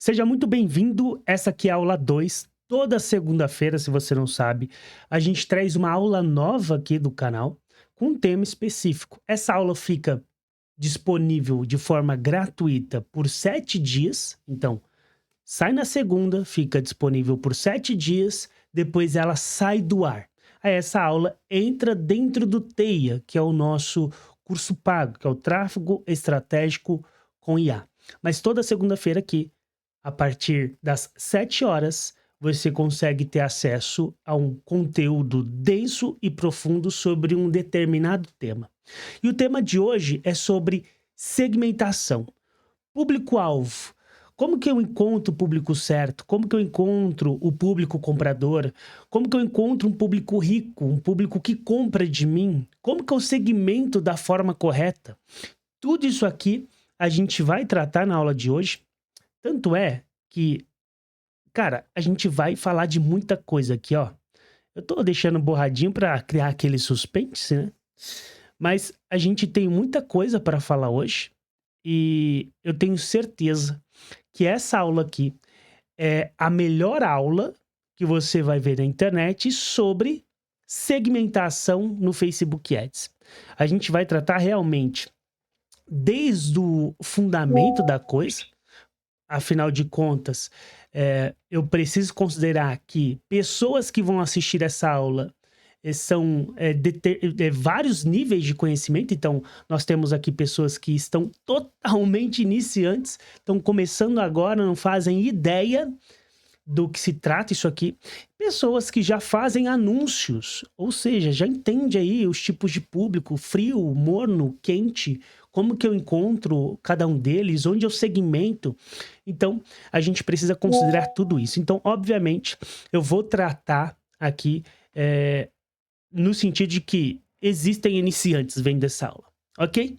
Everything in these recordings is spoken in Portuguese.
Seja muito bem-vindo. Essa aqui é a aula 2. Toda segunda-feira, se você não sabe, a gente traz uma aula nova aqui do canal com um tema específico. Essa aula fica disponível de forma gratuita por 7 dias. Então, sai na segunda, fica disponível por 7 dias, depois ela sai do ar. Aí essa aula entra dentro do TEIA, que é o nosso curso pago, que é o Tráfego Estratégico com IA. Mas toda segunda-feira aqui, a partir das 7 horas, você consegue ter acesso a um conteúdo denso e profundo sobre um determinado tema. E o tema de hoje é sobre segmentação. Público-alvo. Como que eu encontro o público certo? Como que eu encontro o público comprador? Como que eu encontro um público rico, um público que compra de mim? Como que eu segmento da forma correta? Tudo isso aqui a gente vai tratar na aula de hoje. Tanto é que, cara, a gente vai falar de muita coisa aqui, ó. Eu tô deixando borradinho pra criar aquele suspense, né? Mas a gente tem muita coisa para falar hoje e eu tenho certeza que essa aula aqui é a melhor aula que você vai ver na internet sobre segmentação no Facebook Ads. A gente vai tratar realmente desde o fundamento da coisa. Afinal de contas, eu preciso considerar que pessoas que vão assistir essa aula são vários níveis de conhecimento. Então, nós temos aqui pessoas que estão totalmente iniciantes, estão começando agora, não fazem ideia do que se trata isso aqui. Pessoas que já fazem anúncios, ou seja, já entende aí os tipos de público, frio, morno, quente, como que eu encontro cada um deles, onde eu segmento. Então, a gente precisa considerar tudo isso. Então, obviamente, eu vou tratar aqui no sentido de que existem iniciantes vendo essa aula, ok?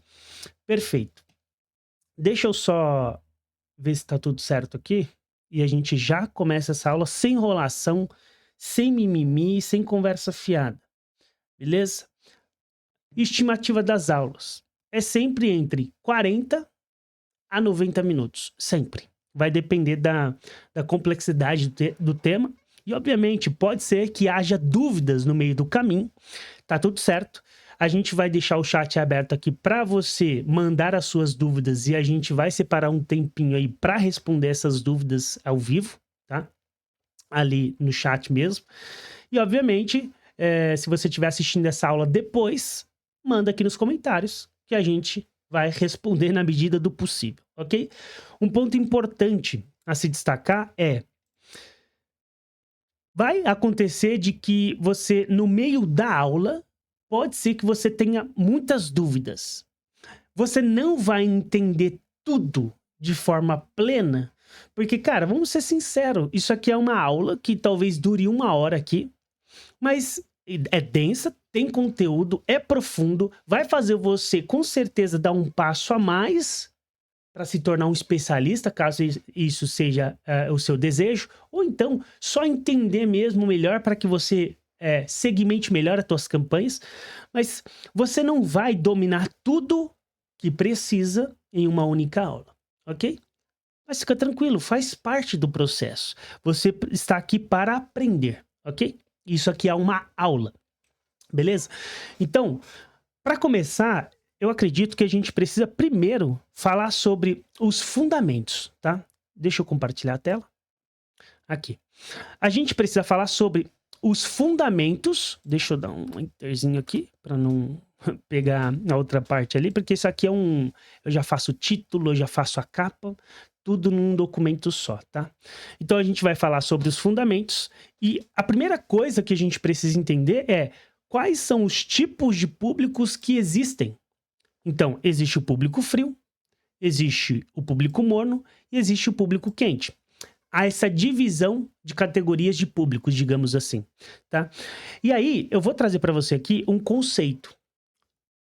Perfeito. Deixa eu só ver se tá tudo certo aqui. E a gente já começa essa aula sem enrolação, sem mimimi, sem conversa fiada. Beleza? Estimativa das aulas. É sempre entre 40 a 90 minutos. Sempre. Vai depender da complexidade do tema. E, obviamente, pode ser que haja dúvidas no meio do caminho. Tá tudo certo. A gente vai deixar o chat aberto aqui para você mandar as suas dúvidas e a gente vai separar um tempinho aí para responder essas dúvidas ao vivo, tá? Ali no chat mesmo. E, obviamente, se você estiver assistindo essa aula depois, manda aqui nos comentários que a gente vai responder na medida do possível, ok? Um ponto importante a se destacar vai acontecer de que você, no meio da aula, pode ser que você tenha muitas dúvidas. Você não vai entender tudo de forma plena, porque, cara, vamos ser sinceros, isso aqui é uma aula que talvez dure 1 hora aqui, mas é densa, tem conteúdo, é profundo, vai fazer você, com certeza, dar um passo a mais para se tornar um especialista, caso isso seja o seu desejo, ou então só entender mesmo melhor para que você segmente melhor as suas campanhas, mas você não vai dominar tudo que precisa em uma única aula, ok? Mas fica tranquilo, faz parte do processo. Você está aqui para aprender, ok? Isso aqui é uma aula, beleza? Então, para começar, eu acredito que a gente precisa primeiro falar sobre os fundamentos, tá? Deixa eu compartilhar a tela. Aqui. A gente precisa falar sobre os fundamentos. Deixa eu dar um enterzinho aqui para não pegar a outra parte ali, porque isso aqui é eu já faço o título, eu já faço a capa, tudo num documento só, tá? Então a gente vai falar sobre os fundamentos e a primeira coisa que a gente precisa entender é quais são os tipos de públicos que existem. Então, existe o público frio, existe o público morno e existe o público quente. Há essa divisão de categorias de públicos, digamos assim, tá? E aí, eu vou trazer para você aqui um conceito.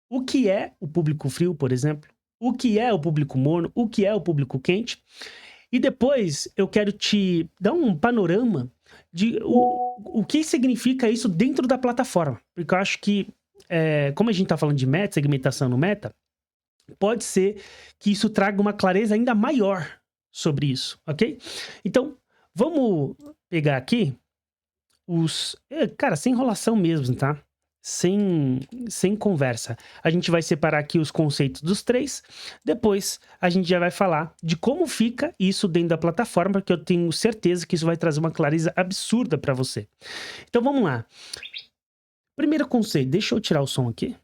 O que é o público frio, por exemplo? O que é o público morno? O que é o público quente? E depois, eu quero te dar um panorama de o que significa isso dentro da plataforma. Porque eu acho que como a gente está falando de meta, segmentação no meta, pode ser que isso traga uma clareza ainda maior sobre isso, ok? Então, vamos pegar aqui cara, sem enrolação mesmo, tá? Sem conversa. A gente vai separar aqui os conceitos dos três. Depois, a gente já vai falar de como fica isso dentro da plataforma, porque eu tenho certeza que isso vai trazer uma clareza absurda para você. Então, vamos lá. Primeiro conceito. Deixa eu tirar o som aqui,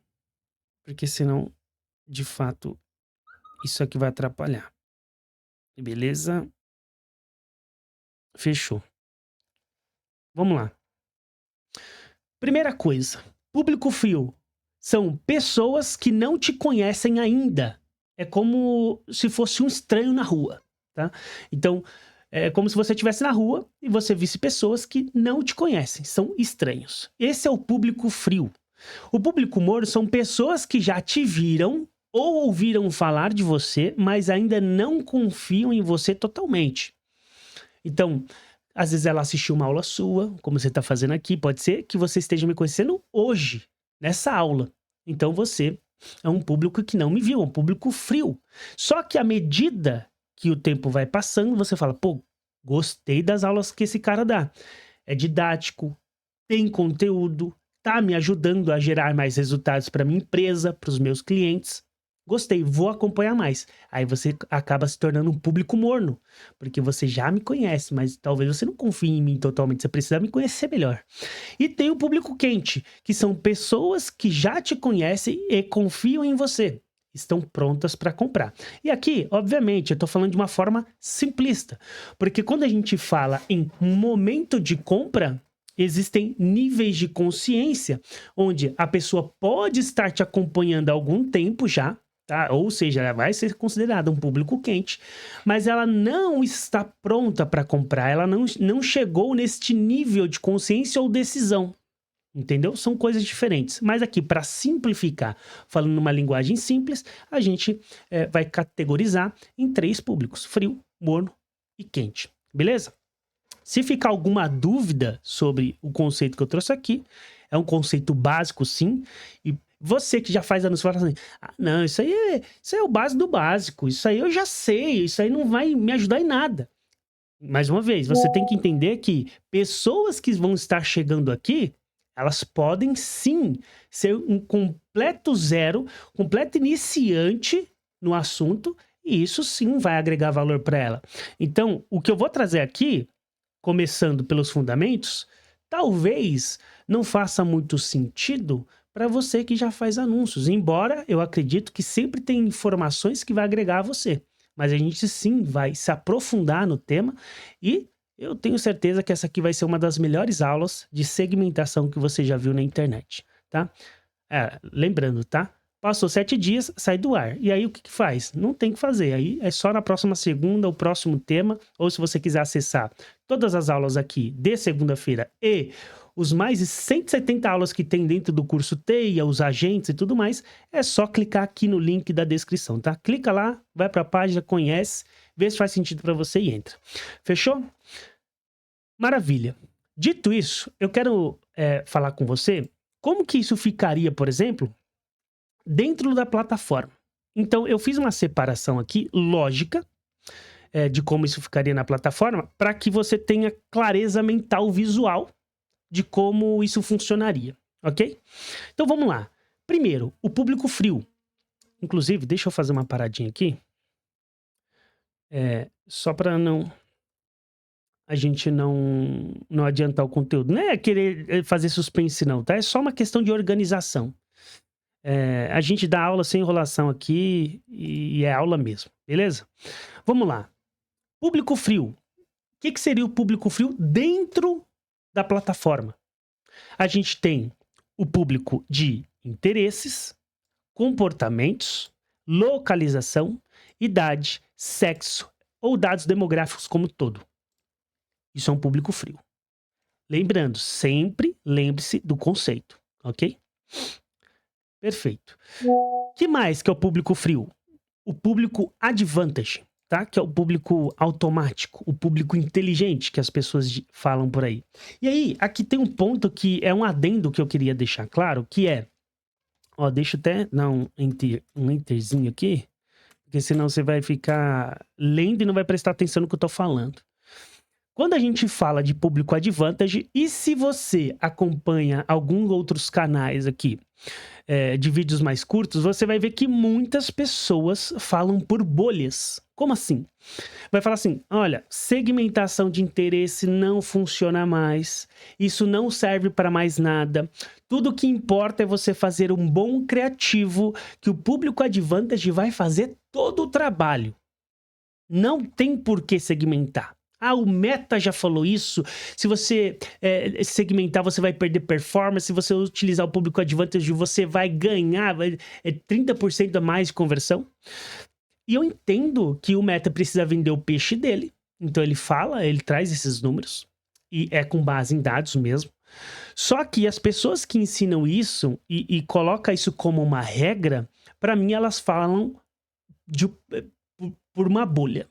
porque senão, de fato, isso aqui vai atrapalhar. Beleza? Fechou. Vamos lá. Primeira coisa, público frio são pessoas que não te conhecem ainda. É como se fosse um estranho na rua, tá? Então, é como se você estivesse na rua e você visse pessoas que não te conhecem, são estranhos. Esse é o público frio. O público morno são pessoas que já te viram ou ouviram falar de você, mas ainda não confiam em você totalmente. Então, às vezes ela assistiu uma aula sua, como você está fazendo aqui. Pode ser que você esteja me conhecendo hoje, nessa aula. Então você é um público que não me viu, é um público frio. Só que à medida que o tempo vai passando, você fala, pô, gostei das aulas que esse cara dá. É didático, tem conteúdo, tá me ajudando a gerar mais resultados para minha empresa, para os meus clientes. Gostei, vou acompanhar mais. Aí você acaba se tornando um público morno, porque você já me conhece, mas talvez você não confie em mim totalmente, você precisa me conhecer melhor. E tem o público quente, que são pessoas que já te conhecem e confiam em você, estão prontas para comprar. E aqui, obviamente, eu estou falando de uma forma simplista, porque quando a gente fala em momento de compra, existem níveis de consciência, onde a pessoa pode estar te acompanhando há algum tempo já, tá? Ou seja, ela vai ser considerada um público quente, mas ela não está pronta para comprar, ela não chegou neste nível de consciência ou decisão, entendeu? São coisas diferentes. Mas aqui, para simplificar, falando numa linguagem simples, a gente vai categorizar em 3 públicos: frio, morno e quente, beleza? Se ficar alguma dúvida sobre o conceito que eu trouxe aqui, é um conceito básico, sim, e você que já faz anos fala assim, não, isso aí é o básico do básico, isso aí eu já sei, isso aí não vai me ajudar em nada. Mais uma vez, você tem que entender que pessoas que vão estar chegando aqui, elas podem sim ser um completo zero, completo iniciante no assunto, e isso sim vai agregar valor para ela. Então, o que eu vou trazer aqui, começando pelos fundamentos, talvez não faça muito sentido para você que já faz anúncios, embora eu acredito que sempre tem informações que vai agregar a você. Mas a gente sim vai se aprofundar no tema e eu tenho certeza que essa aqui vai ser uma das melhores aulas de segmentação que você já viu na internet, tá? Lembrando, tá? Passou 7 dias, sai do ar. E aí o que faz? Não tem o que fazer. Aí é só na próxima segunda, o próximo tema. Ou se você quiser acessar todas as aulas aqui de segunda-feira e os mais de 170 aulas que tem dentro do curso TEIA, os agentes e tudo mais, é só clicar aqui no link da descrição, tá? Clica lá, vai para a página, conhece, vê se faz sentido para você e entra. Fechou? Maravilha. Dito isso, eu quero falar com você como que isso ficaria, por exemplo, dentro da plataforma. Então, eu fiz uma separação aqui, lógica, de como isso ficaria na plataforma, para que você tenha clareza mental visual de como isso funcionaria, ok? Então, vamos lá. Primeiro, o público frio. Inclusive, deixa eu fazer uma paradinha aqui. Só para a gente não adiantar o conteúdo. Não é querer fazer suspense não, tá? É só uma questão de organização. A gente dá aula sem enrolação aqui e é aula mesmo, beleza? Vamos lá. Público frio. O que seria o público frio dentro da plataforma? A gente tem o público de interesses, comportamentos, localização, idade, sexo ou dados demográficos como todo. Isso é um público frio. Lembrando, sempre lembre-se do conceito, ok? Perfeito. O que mais que é o público frio? O público advantage, tá? Que é o público automático, o público inteligente que as pessoas falam por aí. E aí, aqui tem um ponto que é um adendo que eu queria deixar claro, que é... Ó, deixa eu até dar um enterzinho aqui, porque senão você vai ficar lendo e não vai prestar atenção no que eu tô falando. Quando a gente fala de público advantage, e se você acompanha alguns outros canais aqui, de vídeos mais curtos, você vai ver que muitas pessoas falam por bolhas. Como assim? Vai falar assim: olha, segmentação de interesse não funciona mais, isso não serve para mais nada. Tudo que importa é você fazer um bom criativo, que o público advantage vai fazer todo o trabalho. Não tem por que segmentar. Ah, o Meta já falou isso. Se você segmentar, você vai perder performance. Se você utilizar o público advantage, você vai ganhar 30% a mais de conversão. E eu entendo que o Meta precisa vender o peixe dele. Então ele fala, ele traz esses números. E é com base em dados mesmo. Só que as pessoas que ensinam isso e colocam isso como uma regra, para mim elas falam por uma bolha.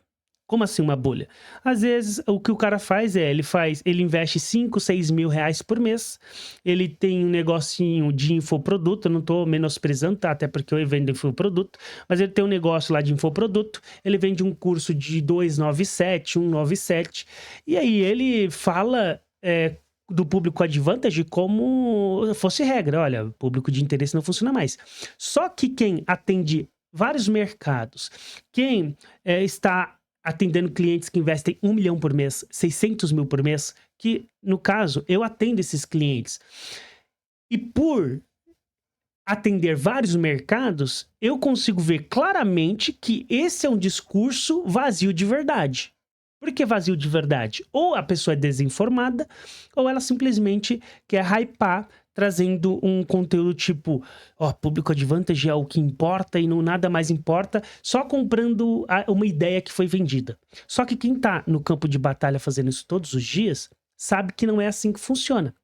Como assim uma bolha? Às vezes, o que o cara faz é, ele investe 5, 6 mil reais por mês, ele tem um negocinho de infoproduto, eu não tô menosprezando, tá? Até porque eu vendo infoproduto, mas ele tem um negócio lá de infoproduto, ele vende um curso de 297, 197, e aí ele fala do público advantage como fosse regra, olha, público de interesse não funciona mais. Só que quem atende vários mercados, quem está atendendo clientes que investem 1 milhão por mês, 600 mil por mês, que, no caso, eu atendo esses clientes. E por atender vários mercados, eu consigo ver claramente que esse é um discurso vazio de verdade. Por que vazio de verdade? Ou a pessoa é desinformada, ou ela simplesmente quer hypar, trazendo um conteúdo tipo, público advantage é o que importa e não nada mais importa, só comprando uma ideia que foi vendida. Só que quem tá no campo de batalha fazendo isso todos os dias, sabe que não é assim que funciona.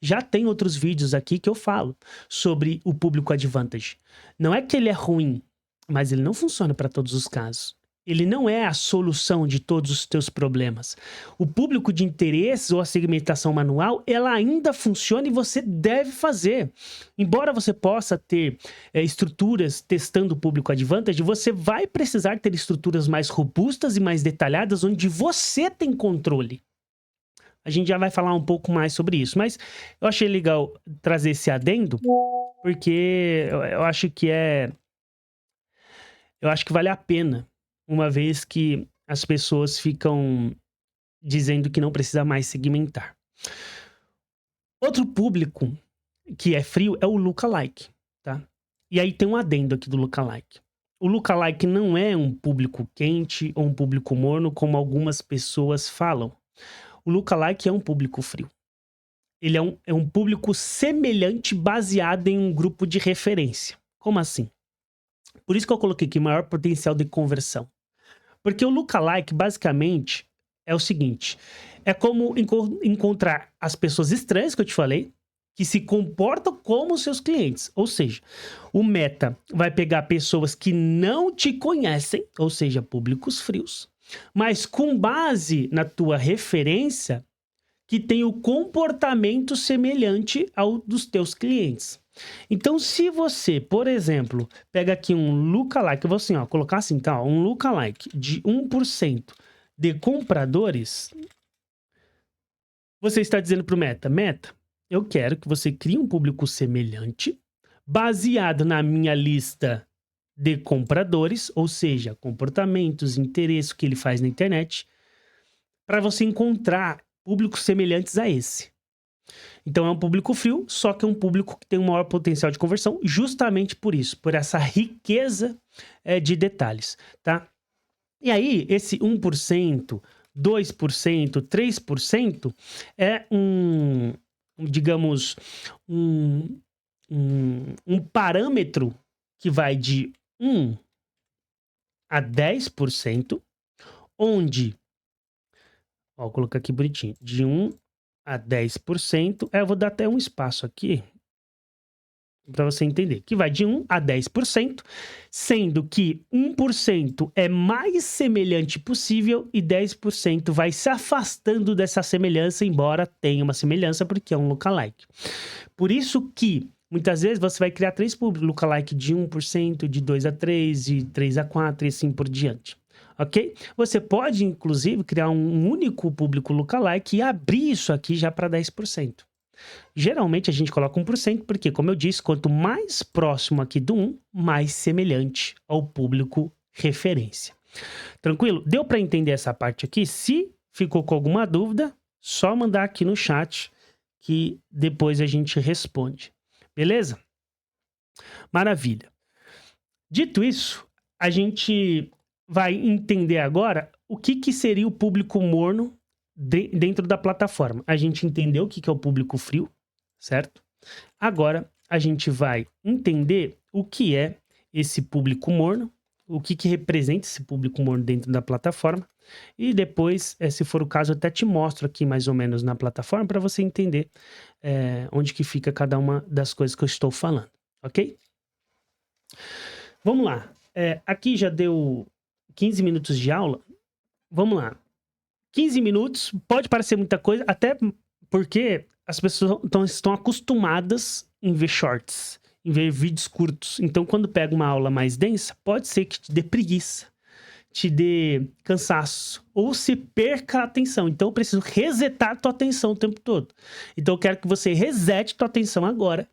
Já tem outros vídeos aqui que eu falo sobre o público advantage. Não é que ele é ruim, mas ele não funciona para todos os casos. Ele não é a solução de todos os teus problemas. O público de interesses ou a segmentação manual, ela ainda funciona e você deve fazer. Embora você possa ter estruturas testando o público advantage, você vai precisar ter estruturas mais robustas e mais detalhadas, onde você tem controle. A gente já vai falar um pouco mais sobre isso, mas eu achei legal trazer esse adendo, porque eu acho que vale a pena. Uma vez que as pessoas ficam dizendo que não precisa mais segmentar. Outro público que é frio é o lookalike, tá? E aí tem um adendo aqui do lookalike. O lookalike não é um público quente ou um público morno, como algumas pessoas falam. O lookalike é um público frio. Ele é um público semelhante baseado em um grupo de referência. Como assim? Por isso que eu coloquei aqui maior potencial de conversão. Porque o lookalike, basicamente, é o seguinte. É como encontrar as pessoas estranhas que eu te falei, que se comportam como seus clientes. Ou seja, o Meta vai pegar pessoas que não te conhecem, ou seja, públicos frios, mas com base na tua referência, que tem o comportamento semelhante ao dos teus clientes. Então, se você, por exemplo, pega aqui um lookalike, eu vou assim, colocar assim, tá? Um lookalike de 1% de compradores, você está dizendo pro Meta, eu quero que você crie um público semelhante, baseado na minha lista de compradores, ou seja, comportamentos, interesses que ele faz na internet, para você encontrar públicos semelhantes a esse. Então é um público frio, só que é um público que tem um maior potencial de conversão, justamente por isso, por essa riqueza de detalhes, tá? E aí, esse 1%, 2%, 3% é digamos, um parâmetro que vai de 1 a 10%, onde, vou colocar aqui bonitinho, de 1 a 10%, eu vou dar até um espaço aqui, para você entender, que vai de 1 a 10%, sendo que 1% é mais semelhante possível e 10% vai se afastando dessa semelhança, embora tenha uma semelhança, porque é um lookalike. Por isso que muitas vezes você vai criar 3 públicos, lookalike de 1%, de 2 a 3, de 3 a 4 e assim por diante. Ok? Você pode, inclusive, criar um único público lookalike e abrir isso aqui já para 10%. Geralmente a gente coloca 1%, porque, como eu disse, quanto mais próximo aqui do 1, mais semelhante ao público referência. Tranquilo? Deu para entender essa parte aqui? Se ficou com alguma dúvida, só mandar aqui no chat que depois a gente responde. Beleza? Maravilha. Dito isso, a gente vai entender agora o que seria o público morno dentro da plataforma. A gente entendeu o que é o público frio, certo? Agora a gente vai entender o que é esse público morno, o que representa esse público morno dentro da plataforma, e depois, se for o caso, eu até te mostro aqui mais ou menos na plataforma para você entender onde que fica cada uma das coisas que eu estou falando, ok? Vamos lá. Aqui já deu 15 minutos de aula. Vamos lá. 15 minutos, pode parecer muita coisa, até porque as pessoas estão acostumadas em ver shorts, em ver vídeos curtos. Então, quando pega uma aula mais densa, pode ser que te dê preguiça, te dê cansaço, ou se perca a atenção. Então, eu preciso resetar a tua atenção o tempo todo. Então, eu quero que você resete a tua atenção agora,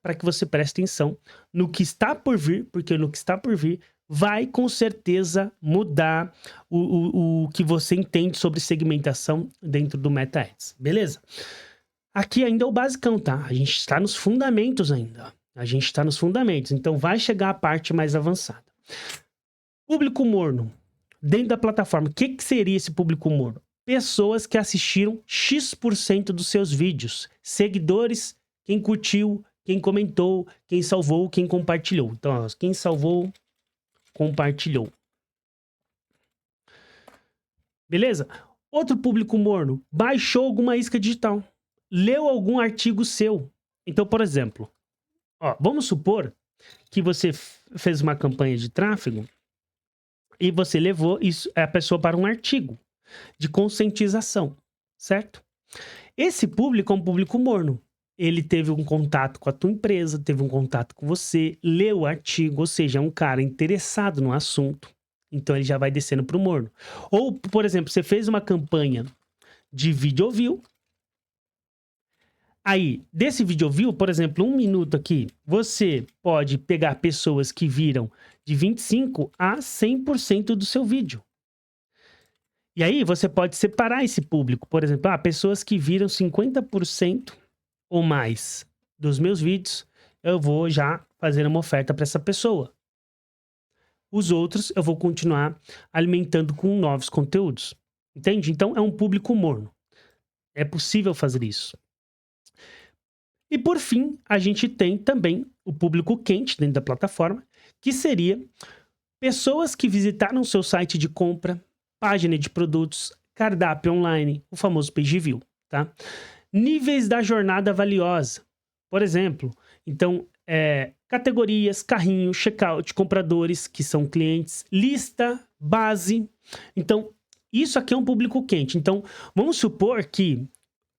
para que você preste atenção no que está por vir, porque no que está por vir vai com certeza mudar o que você entende sobre segmentação dentro do MetaAds, beleza? Aqui ainda é o basicão, tá? A gente está nos fundamentos ainda. A gente está nos fundamentos, então vai chegar a parte mais avançada. Público morno. Dentro da plataforma, o que seria esse público morno? Pessoas que assistiram X% dos seus vídeos. Seguidores, quem curtiu, quem comentou, quem salvou, quem compartilhou. Então, ó, quem salvou, compartilhou. Beleza? Outro público morno. Baixou alguma isca digital. Leu algum artigo seu. Então, por exemplo, ó, vamos supor que você fez uma campanha de tráfego e você levou a pessoa para um artigo de conscientização, certo? Esse público é um público morno. Ele teve um contato com a tua empresa, teve um contato com você, leu o artigo, ou seja, é um cara interessado no assunto. Então, ele já vai descendo para o morno. Ou, por exemplo, você fez uma campanha de video view. Aí, desse video view, por exemplo, 1 minuto aqui, você pode pegar pessoas que viram de 25% a 100% do seu vídeo. E aí, você pode separar esse público. Por exemplo, pessoas que viram 50% ou mais dos meus vídeos, eu vou já fazer uma oferta para essa pessoa. Os outros, eu vou continuar alimentando com novos conteúdos. Entende? Então, é um público morno. É possível fazer isso. E por fim, a gente tem também o público quente dentro da plataforma, que seria pessoas que visitaram seu site de compra, página de produtos, cardápio online, o famoso page view, tá? Níveis da jornada valiosa. Por exemplo, então, categorias, carrinho, checkout, compradores, que são clientes, lista, base. Então, isso aqui é um público quente. Então, vamos supor que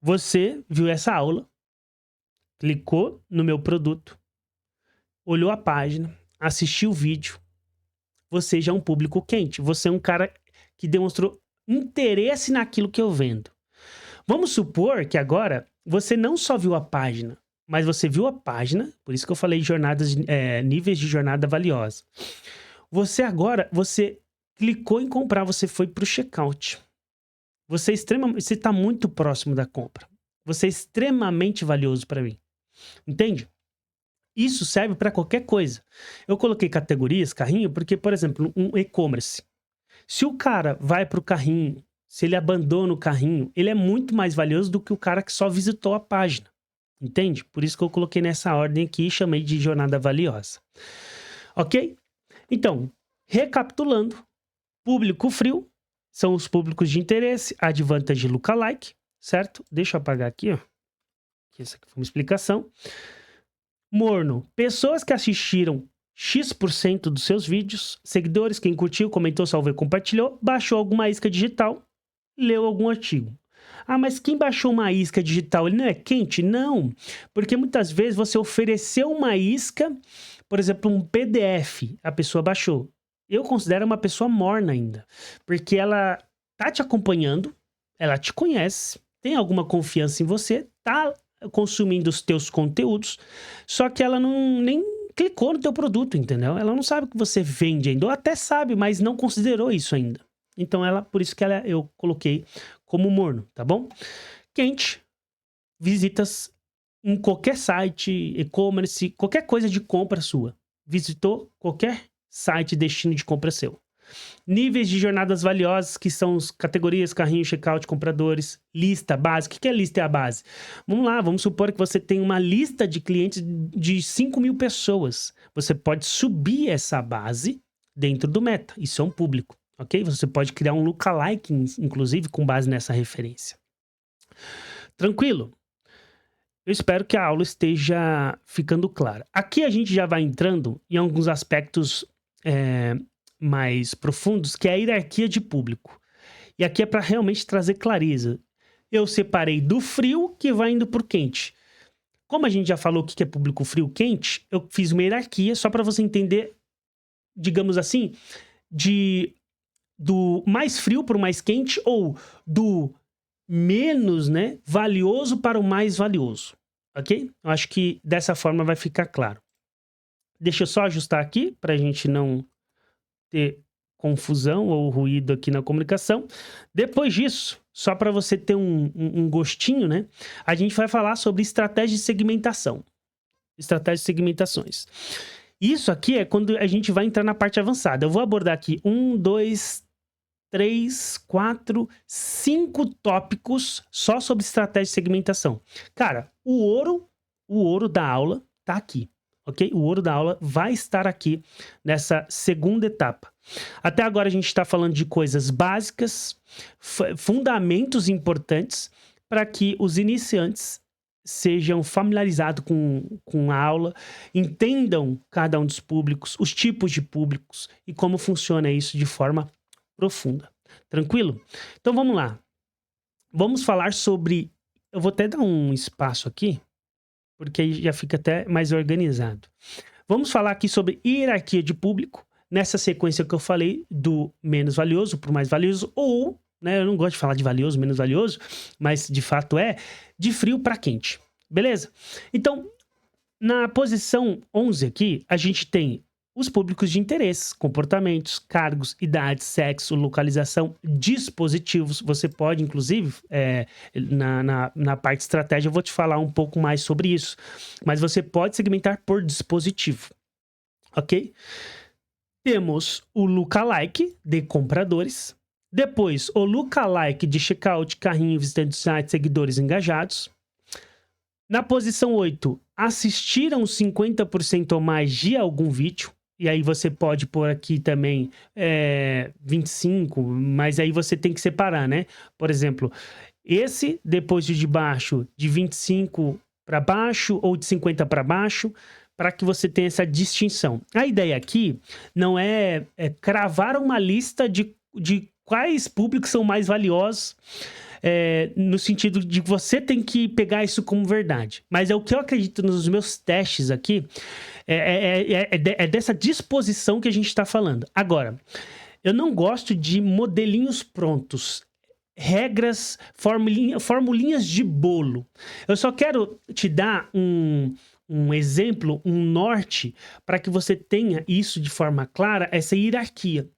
você viu essa aula, clicou no meu produto, olhou a página, assistiu o vídeo. Você já é um público quente. Você é um cara que demonstrou interesse naquilo que eu vendo. Vamos supor que agora você não só viu a página, mas você viu a página, por isso que eu falei níveis de jornada valiosa. Você clicou em comprar, você foi para o checkout. Você está muito próximo da compra. Você é extremamente valioso para mim. Entende? Isso serve para qualquer coisa. Eu coloquei categorias, carrinho, porque, por exemplo, um e-commerce. Se o cara vai para o carrinho, se ele abandona o carrinho, ele é muito mais valioso do que o cara que só visitou a página. Entende? Por isso que eu coloquei nessa ordem aqui e chamei de jornada valiosa. Ok? Então, recapitulando, público frio são os públicos de interesse, advantage e lookalike, certo? Deixa eu apagar aqui, ó. Essa aqui foi uma explicação. Morno, pessoas que assistiram X% dos seus vídeos, seguidores, quem curtiu, comentou, salvou e compartilhou, baixou alguma isca digital, leu algum artigo. Ah, mas quem baixou uma isca digital, ele não é quente? Não, porque muitas vezes você ofereceu uma isca, por exemplo, um PDF, a pessoa baixou. Eu considero uma pessoa morna ainda, porque ela tá te acompanhando, ela te conhece, tem alguma confiança em você, tá consumindo os teus conteúdos, só que ela não nem clicou no teu produto, entendeu? Ela não sabe o que você vende ainda, ou até sabe, mas não considerou isso ainda. Então por isso que eu coloquei como morno, tá bom? Quente, visitas em qualquer site, e-commerce, qualquer coisa de compra sua. Visitou qualquer site destino de compra seu. Níveis de jornadas valiosas, que são as categorias, carrinho, checkout, compradores, lista, base. O que é lista e a base? Vamos lá, vamos supor que você tem uma lista de clientes de 5.000 pessoas. Você pode subir essa base dentro do Meta. Isso é um público, ok? Você pode criar um lookalike, inclusive, com base nessa referência. Tranquilo? Eu espero que a aula esteja ficando clara. Aqui a gente já vai entrando em alguns aspectos mais profundos, que é a hierarquia de público. E aqui é para realmente trazer clareza. Eu separei do frio que vai indo para o quente. Como a gente já falou o que é público frio quente, eu fiz uma hierarquia só para você entender, digamos assim, do mais frio para o mais quente, ou do menos, né, valioso para o mais valioso. Ok? Eu acho que dessa forma vai ficar claro. Deixa eu só ajustar aqui para a gente não ter confusão ou ruído aqui na comunicação. Depois disso, só para você ter um gostinho, né? A gente vai falar sobre estratégia de segmentação. Estratégia de segmentações. Isso aqui é quando a gente vai entrar na parte avançada. Eu vou abordar aqui 1, 2, 3, 4, 5 tópicos só sobre estratégia de segmentação. Cara, o ouro da aula tá aqui. Ok? O ouro da aula vai estar aqui nessa segunda etapa. Até agora a gente está falando de coisas básicas, fundamentos importantes para que os iniciantes sejam familiarizados com a aula, entendam cada um dos públicos, os tipos de públicos e como funciona isso de forma profunda. Tranquilo? Então vamos lá. Vamos falar sobre... Eu vou até dar um espaço aqui, porque aí já fica até mais organizado. Vamos falar aqui sobre hierarquia de público, nessa sequência que eu falei do menos valioso para o mais valioso, ou, né, eu não gosto de falar de valioso, menos valioso, mas de fato de frio para quente. Beleza? Então, na posição 11 aqui, a gente tem os públicos de interesse, comportamentos, cargos, idade, sexo, localização, dispositivos. Você pode, inclusive, na parte de estratégia, eu vou te falar um pouco mais sobre isso. Mas você pode segmentar por dispositivo, ok? Temos o lookalike de compradores. Depois, o lookalike de checkout, carrinho, visitante do site, seguidores engajados. Na posição 8, assistiram 50% ou mais de algum vídeo. E aí você pode pôr aqui também 25, mas aí você tem que separar, né? Por exemplo, esse depois de baixo, de 25 para baixo ou de 50 para baixo, para que você tenha essa distinção. A ideia aqui não é cravar uma lista de quais públicos são mais valiosos, no sentido de que você tem que pegar isso como verdade. Mas é o que eu acredito nos meus testes aqui, é dessa disposição que a gente está falando. Agora, eu não gosto de modelinhos prontos, regras, formulinhas de bolo. Eu só quero te dar um exemplo, um norte, para que você tenha isso de forma clara, essa hierarquia,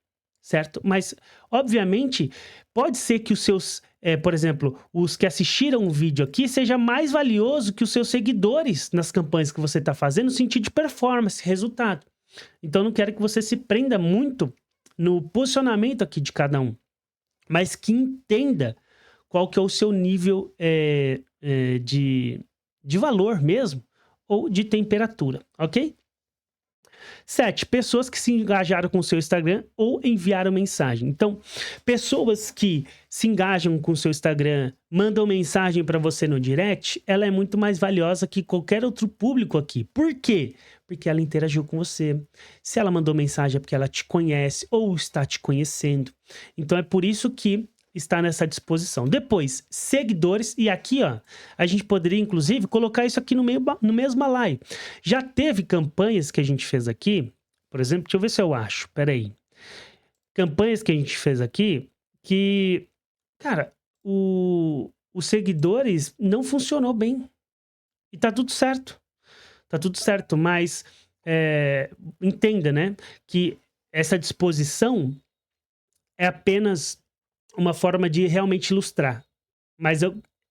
certo? Mas, obviamente, pode ser que os seus, por exemplo, os que assistiram o vídeo aqui, seja mais valioso que os seus seguidores nas campanhas que você está fazendo, no sentido de performance, resultado. Então, não quero que você se prenda muito no posicionamento aqui de cada um, mas que entenda qual que é o seu nível de valor mesmo, ou de temperatura, ok? 7. Pessoas que se engajaram com o seu Instagram ou enviaram mensagem. Então, pessoas que se engajam com o seu Instagram, mandam mensagem para você no direct, ela é muito mais valiosa que qualquer outro público aqui. Por quê? Porque ela interagiu com você. Se ela mandou mensagem é porque ela te conhece ou está te conhecendo. Então, é por isso que está nessa disposição. Depois, seguidores, e aqui, ó, a gente poderia, inclusive, colocar isso aqui no mesmo alai. Já teve campanhas que a gente fez aqui, por exemplo, deixa eu ver se eu acho, peraí. Campanhas que a gente fez aqui, que, cara, os seguidores não funcionou bem. E tá tudo certo. Tá tudo certo, mas entenda, né, que essa disposição é apenas uma forma de realmente ilustrar. Mas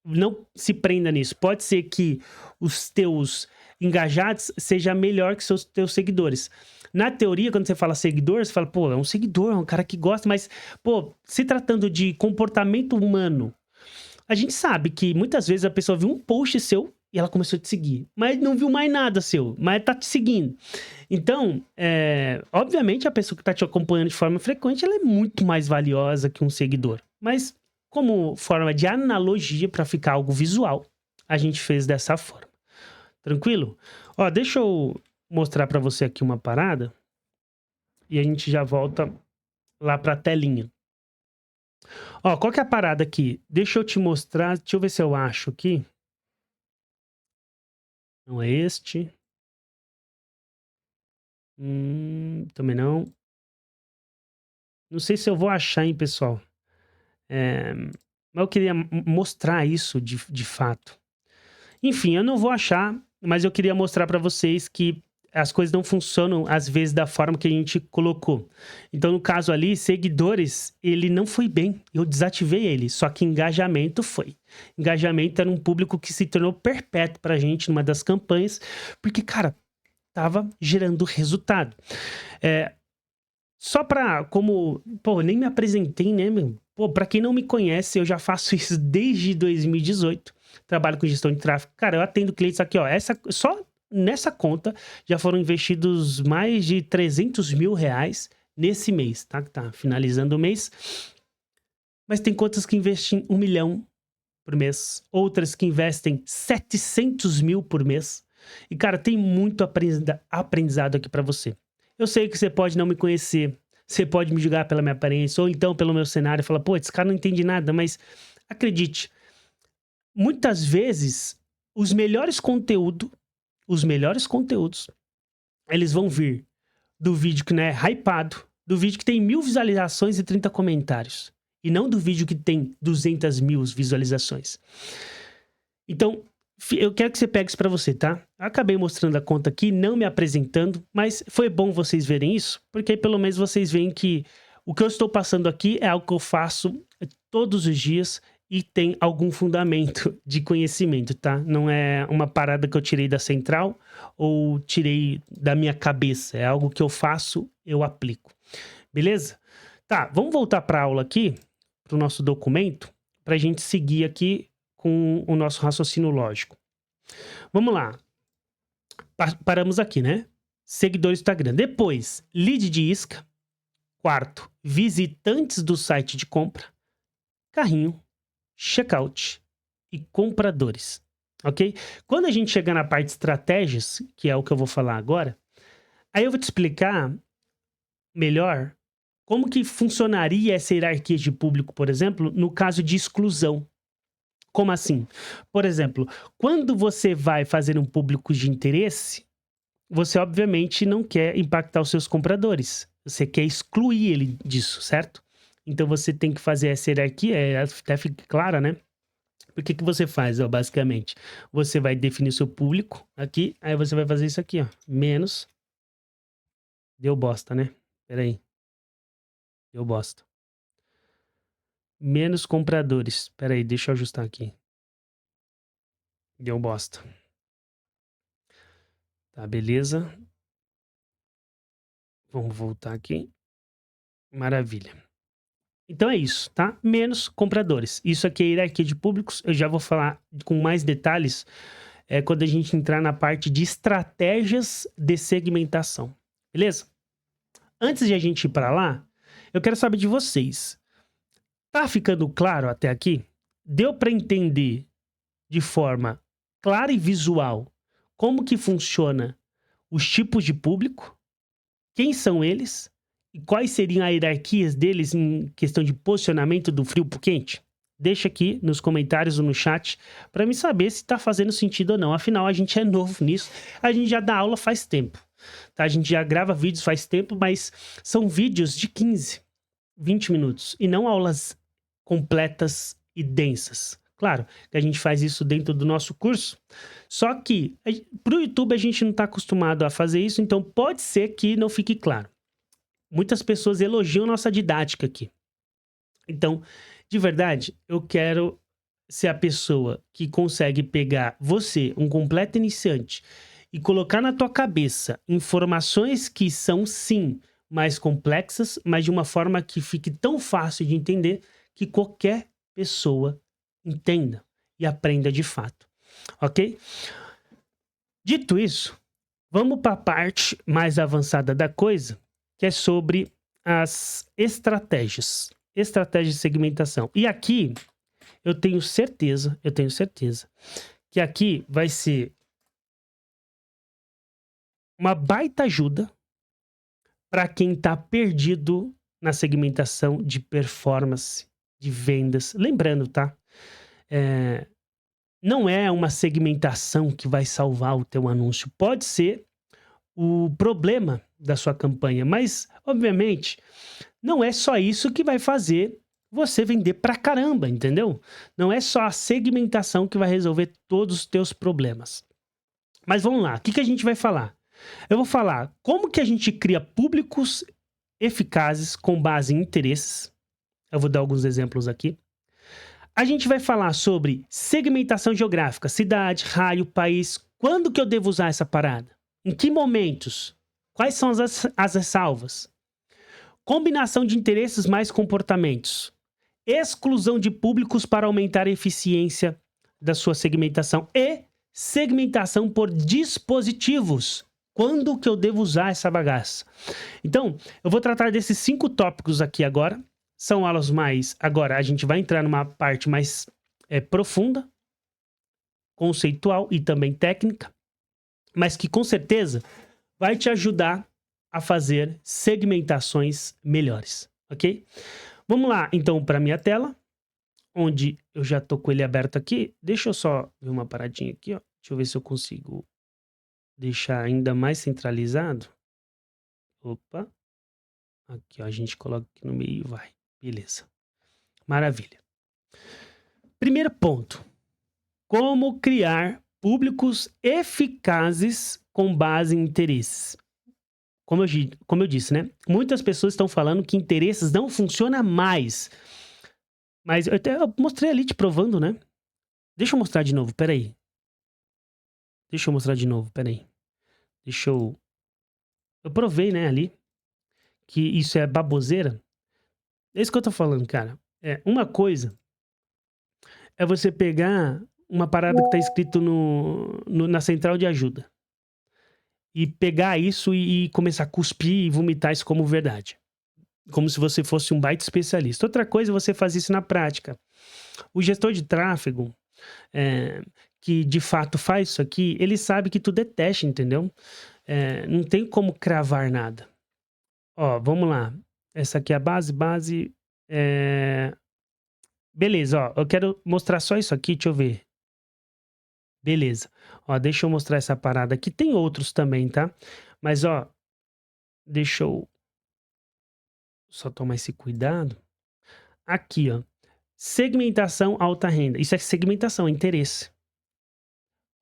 não se prenda nisso. Pode ser que os teus engajados seja melhor que os teus seguidores. Na teoria, quando você fala seguidor, você fala, pô, é um seguidor, é um cara que gosta, mas, pô, se tratando de comportamento humano, a gente sabe que muitas vezes a pessoa viu um post seu e ela começou a te seguir, mas não viu mais nada seu, mas tá te seguindo. Então, obviamente, a pessoa que tá te acompanhando de forma frequente, ela é muito mais valiosa que um seguidor. Mas, como forma de analogia, para ficar algo visual, a gente fez dessa forma. Tranquilo? Ó, deixa eu mostrar para você aqui uma parada e a gente já volta lá pra telinha. Ó, qual que é a parada aqui? Deixa eu te mostrar, deixa eu ver se eu acho aqui. Não é este. Também não. Não sei se eu vou achar, hein, pessoal. Mas eu queria mostrar isso de fato. Enfim, eu não vou achar, mas eu queria mostrar para vocês que as coisas não funcionam, às vezes, da forma que a gente colocou. Então, no caso ali, seguidores, ele não foi bem. Eu desativei ele, só que engajamento foi. Engajamento era um público que se tornou perpétuo pra gente numa das campanhas, porque, cara, tava gerando resultado. Só pra, como, pô, nem me apresentei, né, meu? Pô, pra quem não me conhece, eu já faço isso desde 2018. Trabalho com gestão de tráfego. Cara, eu atendo clientes aqui, ó. Só nessa conta já foram investidos mais de 300 mil reais nesse mês, tá? Que tá finalizando o mês. Mas tem contas que investem 1 milhão por mês. Outras que investem 700 mil por mês. E, cara, tem muito aprendizado aqui pra você. Eu sei que você pode não me conhecer, você pode me julgar pela minha aparência, ou então pelo meu cenário, e falar, pô, esse cara não entende nada, mas acredite, muitas vezes, os melhores conteúdos, eles vão vir do vídeo que não é hypado, do vídeo que tem 1000 visualizações e 30 comentários, e não do vídeo que tem 200 mil visualizações. Então, eu quero que você pegue isso pra você, tá? Eu acabei mostrando a conta aqui, não me apresentando, mas foi bom vocês verem isso, porque aí pelo menos vocês veem que o que eu estou passando aqui é algo que eu faço todos os dias e tem algum fundamento de conhecimento, tá? Não é uma parada que eu tirei da central ou tirei da minha cabeça, é algo que eu faço, eu aplico. Beleza? Tá, vamos voltar pra aula aqui, pro nosso documento, pra gente seguir aqui com o nosso raciocínio lógico. Vamos lá. Paramos aqui, né? Seguidores do Instagram. Depois, lead de isca. Quarto, visitantes do site de compra. Carrinho, checkout e compradores. Ok? Quando a gente chegar na parte de estratégias, que é o que eu vou falar agora, aí eu vou te explicar melhor como que funcionaria essa hierarquia de público, por exemplo, no caso de exclusão. Como assim? Por exemplo, quando você vai fazer um público de interesse, você obviamente não quer impactar os seus compradores. Você quer excluir ele disso, certo? Então você tem que fazer essa hierarquia, até fica clara, né? O que você faz, ó, basicamente? Você vai definir o seu público aqui, aí você vai fazer isso aqui, ó. Menos. Deu bosta, né? Peraí. Deu bosta. Menos compradores. Peraí, deixa eu ajustar aqui. Deu bosta. Tá, beleza. Vamos voltar aqui. Maravilha. Então é isso, tá? Menos compradores. Isso aqui é hierarquia de públicos. Eu já vou falar com mais detalhes quando a gente entrar na parte de estratégias de segmentação. Beleza? Antes de a gente ir para lá, eu quero saber de vocês. Tá ficando claro até aqui? Deu para entender de forma clara e visual como que funciona os tipos de público? Quem são eles? e quais seriam as hierarquias deles em questão de posicionamento do frio pro quente? Deixa aqui nos comentários ou no chat para me saber se tá fazendo sentido ou não. Afinal, a gente é novo nisso. A gente já dá aula faz tempo, tá? A gente já grava vídeos faz tempo, mas são vídeos de 15, 20 minutos e não aulas completas e densas. Claro que a gente faz isso dentro do nosso curso, só que pro YouTube a gente não tá acostumado a fazer isso, então pode ser que não fique claro. Muitas pessoas elogiam nossa didática aqui. Então, de verdade, eu quero ser a pessoa que consegue pegar você, um completo iniciante, e colocar na tua cabeça informações que são, sim, mais complexas, mas de uma forma que fique tão fácil de entender que qualquer pessoa entenda e aprenda de fato, ok? Dito isso, vamos para a parte mais avançada da coisa, que é sobre as estratégias de segmentação. E aqui, eu tenho certeza que aqui vai ser uma baita ajuda para quem está perdido na segmentação de performance, de vendas. Lembrando, tá? Não é uma segmentação que vai salvar o teu anúncio. Pode ser o problema da sua campanha, mas, obviamente, não é só isso que vai fazer você vender pra caramba, entendeu? Não é só a segmentação que vai resolver todos os teus problemas. Mas vamos lá, o que a gente vai falar? Eu vou falar como que a gente cria públicos eficazes com base em interesses. Eu vou dar alguns exemplos aqui. A gente vai falar sobre segmentação geográfica, cidade, raio, país. Quando que eu devo usar essa parada? Em que momentos? Quais são as ressalvas? Combinação de interesses mais comportamentos. Exclusão de públicos para aumentar a eficiência da sua segmentação. E segmentação por dispositivos. Quando que eu devo usar essa bagaça? Então, eu vou tratar desses 5 tópicos aqui agora. São aulas mais... Agora, a gente vai entrar numa parte mais profunda, conceitual e também técnica, mas que com certeza vai te ajudar a fazer segmentações melhores, ok? Vamos lá, então, para minha tela, onde eu já tô com ele aberto aqui. Deixa eu só ver uma paradinha aqui, ó. Deixa eu ver se eu consigo deixar ainda mais centralizado. Opa. Aqui, ó, a gente coloca aqui no meio e vai. Beleza. Maravilha. Primeiro ponto. Como criar públicos eficazes com base em interesses. Como eu disse, né? Muitas pessoas estão falando que interesses não funciona mais. Mas eu mostrei ali te provando, né? Deixa eu mostrar de novo, peraí. Eu provei, né, ali, que isso é baboseira. É isso que eu tô falando, cara. Uma coisa é você pegar uma parada que tá escrito na central de ajuda. E pegar isso e começar a cuspir e vomitar isso como verdade. Como se você fosse um baita especialista. Outra coisa é você fazer isso na prática. O gestor de tráfego, que de fato faz isso aqui, ele sabe que tudo é teste, entendeu? Não tem como cravar nada. Ó, vamos lá. Essa aqui é a base. Beleza, ó. Eu quero mostrar só isso aqui, deixa eu ver. Beleza. Ó, deixa eu mostrar essa parada aqui. Tem outros também, tá? Mas, ó, deixa eu só tomar esse cuidado. Aqui, ó. Segmentação alta renda. Isso é segmentação, é interesse.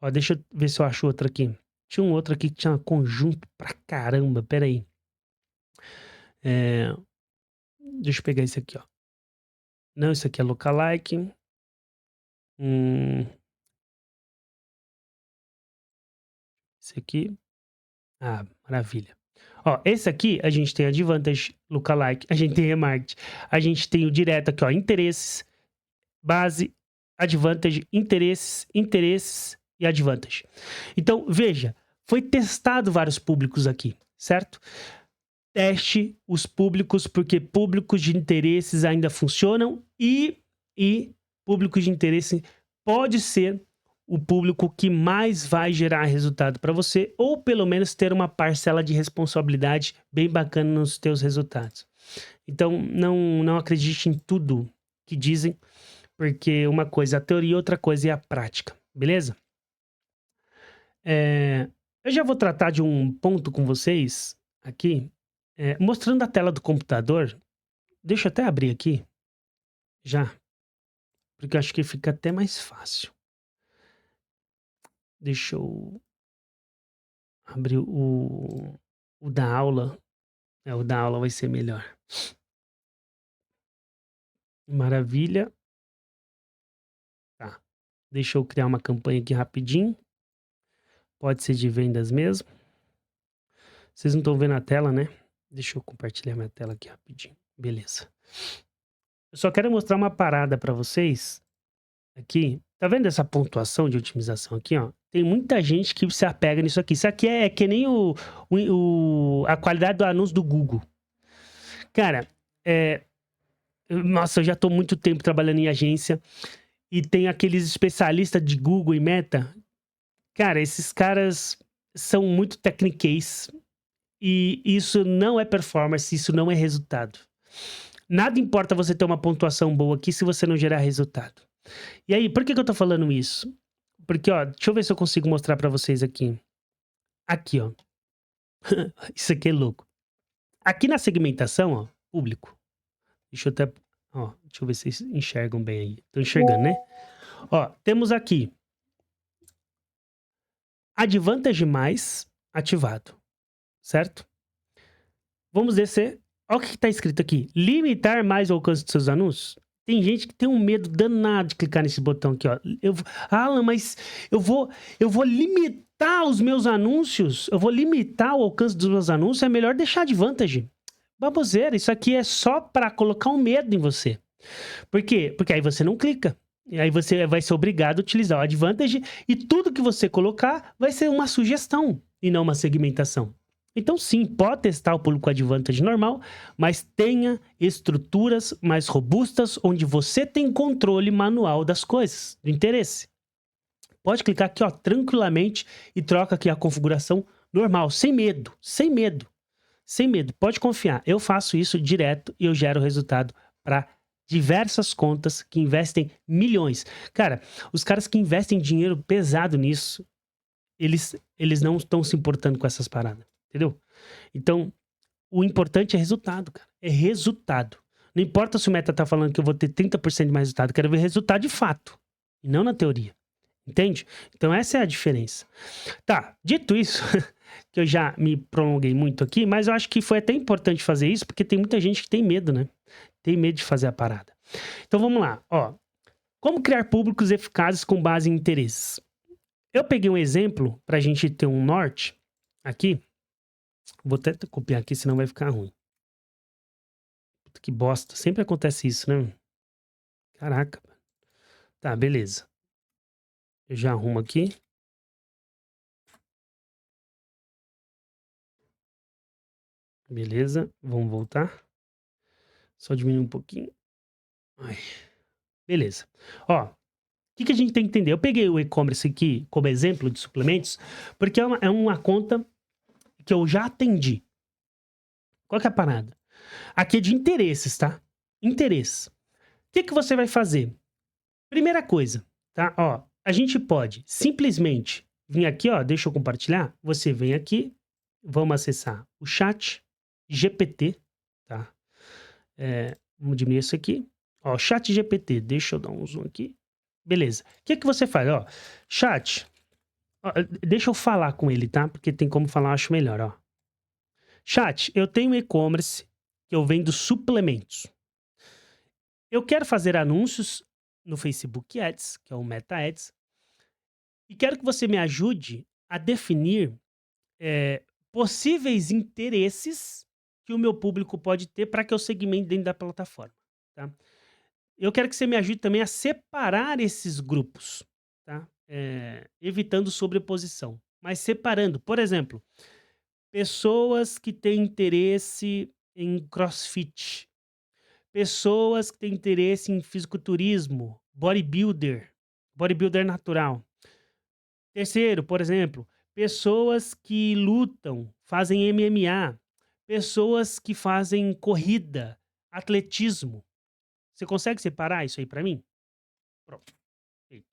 Ó, deixa eu ver se eu acho outro aqui. Tinha um outro aqui que tinha conjunto pra caramba. Pera aí. Deixa eu pegar esse aqui, ó. Não, isso aqui é lookalike. Esse aqui. Ah, maravilha. Ó, esse aqui a gente tem Advantage, lookalike, a gente tem remarketing, a gente tem o direto aqui, ó, interesses, base, Advantage, interesses e Advantage. Então, veja, foi testado vários públicos aqui, certo? Teste os públicos, porque públicos de interesses ainda funcionam e públicos de interesse pode ser o público que mais vai gerar resultado para você, ou pelo menos ter uma parcela de responsabilidade bem bacana nos teus resultados. Então, não acredite em tudo que dizem, porque uma coisa é a teoria, outra coisa é a prática, beleza? Eu já vou tratar de um ponto com vocês aqui, mostrando a tela do computador. Deixa eu até abrir aqui, já, porque eu acho que fica até mais fácil. Deixa eu abrir o da aula. O da aula vai ser melhor. Maravilha. Tá. Deixa eu criar uma campanha aqui rapidinho. Pode ser de vendas mesmo. Vocês não estão vendo a tela, né? Deixa eu compartilhar minha tela aqui rapidinho. Beleza. Eu só quero mostrar uma parada para vocês aqui. Tá vendo essa pontuação de otimização aqui, ó? Tem muita gente que se apega nisso aqui. Isso aqui é que nem a qualidade do anúncio do Google. Cara, nossa, eu já tô muito tempo trabalhando em agência e tem aqueles especialistas de Google e Meta. Cara, esses caras são muito techniquez e isso não é performance, isso não é resultado. Nada importa você ter uma pontuação boa aqui se você não gerar resultado. E aí, por que eu tô falando isso? Porque, ó, deixa eu ver se eu consigo mostrar pra vocês aqui. Aqui, ó. Isso aqui é louco. Aqui na segmentação, ó, público. Deixa eu até... Ó, deixa eu ver se vocês enxergam bem aí. Estão enxergando, né? Ó, temos aqui Advantage mais ativado, certo? Vamos descer. Olha o que está escrito aqui. Limitar mais o alcance dos seus anúncios. Tem gente que tem um medo danado de clicar nesse botão aqui, ó. Alan, mas eu vou limitar os meus anúncios. Eu vou limitar o alcance dos meus anúncios. É melhor deixar Advantage. Baboseira, isso aqui é só para colocar um medo em você. Por quê? Porque aí você não clica. E aí você vai ser obrigado a utilizar o Advantage e tudo que você colocar vai ser uma sugestão e não uma segmentação. Então sim, pode testar o público Advantage normal, mas tenha estruturas mais robustas onde você tem controle manual das coisas, do interesse. Pode clicar aqui, ó, tranquilamente e troca aqui a configuração normal, sem medo, sem medo. Sem medo, pode confiar. Eu faço isso direto e eu gero resultado para diversas contas que investem milhões. Cara, os caras que investem dinheiro pesado nisso, eles não estão se importando com essas paradas, entendeu? Então, o importante é resultado, cara. É resultado. Não importa se o Meta tá falando que eu vou ter 30% de mais resultado, eu quero ver resultado de fato, e não na teoria. Entende? Então essa é a diferença. Tá, dito isso, que eu já me prolonguei muito aqui, mas eu acho que foi até importante fazer isso, porque tem muita gente que tem medo, né? Tem medo de fazer a parada. Então vamos lá, ó. Como criar públicos eficazes com base em interesses? Eu peguei um exemplo pra gente ter um norte aqui. Vou até copiar aqui, senão vai ficar ruim. Puta, que bosta. Sempre acontece isso, né? Caraca. Tá, beleza. Eu já arrumo aqui. Beleza, vamos voltar. Só diminuir um pouquinho. Ai. Beleza. Ó, o que a gente tem que entender? Eu peguei o e-commerce aqui como exemplo de suplementos, porque é uma conta que eu já atendi. Qual que é a parada? Aqui é de interesses, tá? Interesse. O que você vai fazer? Primeira coisa, tá? Ó, a gente pode simplesmente vir aqui, ó, deixa eu compartilhar. Você vem aqui, vamos acessar o chat GPT, tá? Vamos diminuir isso aqui. Ó, chat GPT, deixa eu dar um zoom aqui. Beleza. O que você faz? Ó, chat, ó, deixa eu falar com ele, tá? Porque tem como falar, eu acho melhor, ó. Chat, eu tenho e-commerce que eu vendo suplementos. Eu quero fazer anúncios no Facebook Ads, que é o Meta Ads, e quero que você me ajude a definir possíveis interesses que o meu público pode ter para que eu segmente dentro da plataforma, tá? Eu quero que você me ajude também a separar esses grupos, tá? Evitando sobreposição, mas separando. Por exemplo, pessoas que têm interesse em CrossFit, pessoas que têm interesse em fisiculturismo, bodybuilder natural, Terceiro, por exemplo, pessoas que lutam, fazem MMA, pessoas que fazem corrida, atletismo. Você consegue separar isso aí para mim? Pronto, feito.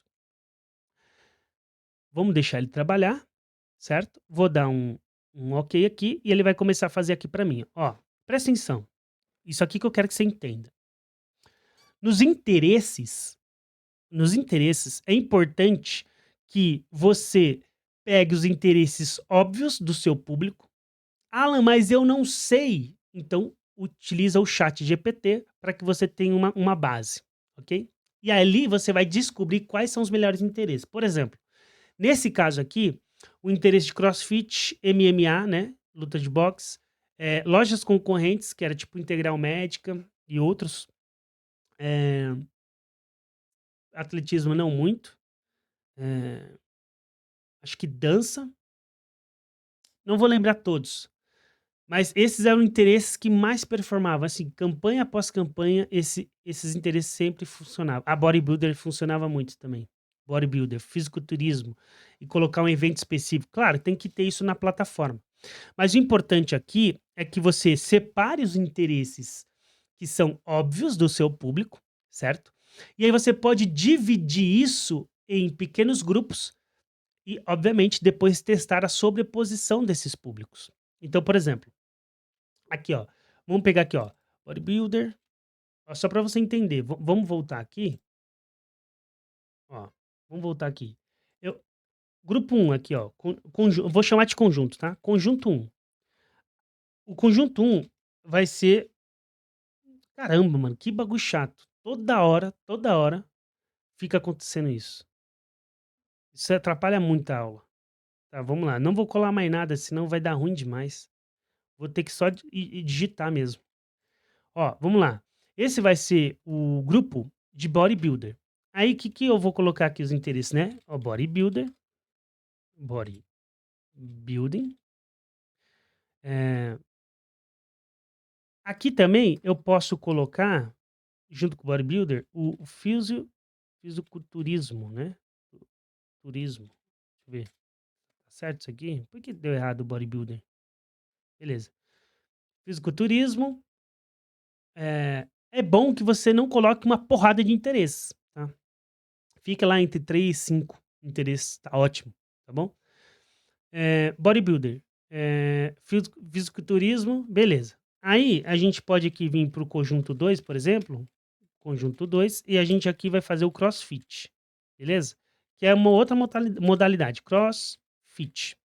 Vamos deixar ele trabalhar, certo? Vou dar um ok aqui e ele vai começar a fazer aqui para mim. Ó, presta atenção. Isso aqui que eu quero que você entenda. Nos interesses, nos interesses, é importante que você pegue os interesses óbvios do seu público. Alan, mas eu não sei. Então, utiliza o chat GPT para que você tenha uma base, ok? E ali você vai descobrir quais são os melhores interesses. Por exemplo, nesse caso aqui, o interesse de CrossFit, MMA, né? Luta de boxe, lojas concorrentes, que era tipo Integral Médica e outros. É, atletismo não muito. É, acho que dança. Não vou lembrar todos. Mas esses eram interesses que mais performavam. Assim, campanha após campanha, esses interesses sempre funcionavam. A bodybuilder funcionava muito também. Bodybuilder, fisiculturismo. E colocar um evento específico. Claro, tem que ter isso na plataforma. Mas o importante aqui é que você separe os interesses que são óbvios do seu público, certo? E aí você pode dividir isso em pequenos grupos e, obviamente, depois testar a sobreposição desses públicos. Então, por exemplo, aqui, ó. Vamos pegar aqui, ó. Bodybuilder. Ó, só para você entender. Vamos voltar aqui. Ó. Vamos voltar aqui. Eu, grupo um aqui, ó. Vou chamar de conjunto, tá? Conjunto um. O conjunto um vai ser. Caramba, mano, que bagulho chato. Toda hora fica acontecendo isso. Isso atrapalha muito a aula. Tá, vamos lá. Não vou colar mais nada, senão vai dar ruim demais. Vou ter que só digitar mesmo. Ó, vamos lá. Esse vai ser o grupo de bodybuilder. Aí, o que, que eu vou colocar aqui os interesses, né? Ó, bodybuilder. Bodybuilding. Aqui também eu posso colocar, junto com o bodybuilder, o fisiculturismo, né? Turismo. Deixa eu ver. Tá certo isso aqui? Por que deu errado o bodybuilder? Beleza. Fisiculturismo. É bom que você não coloque uma porrada de interesses, tá? Fica lá entre 3 e 5 interesses, tá ótimo, tá bom? Bodybuilder, fisiculturismo, beleza. Aí a gente pode aqui vir para o conjunto 2, por exemplo, conjunto 2, e a gente aqui vai fazer o CrossFit, beleza? Que é uma outra modalidade, CrossFit.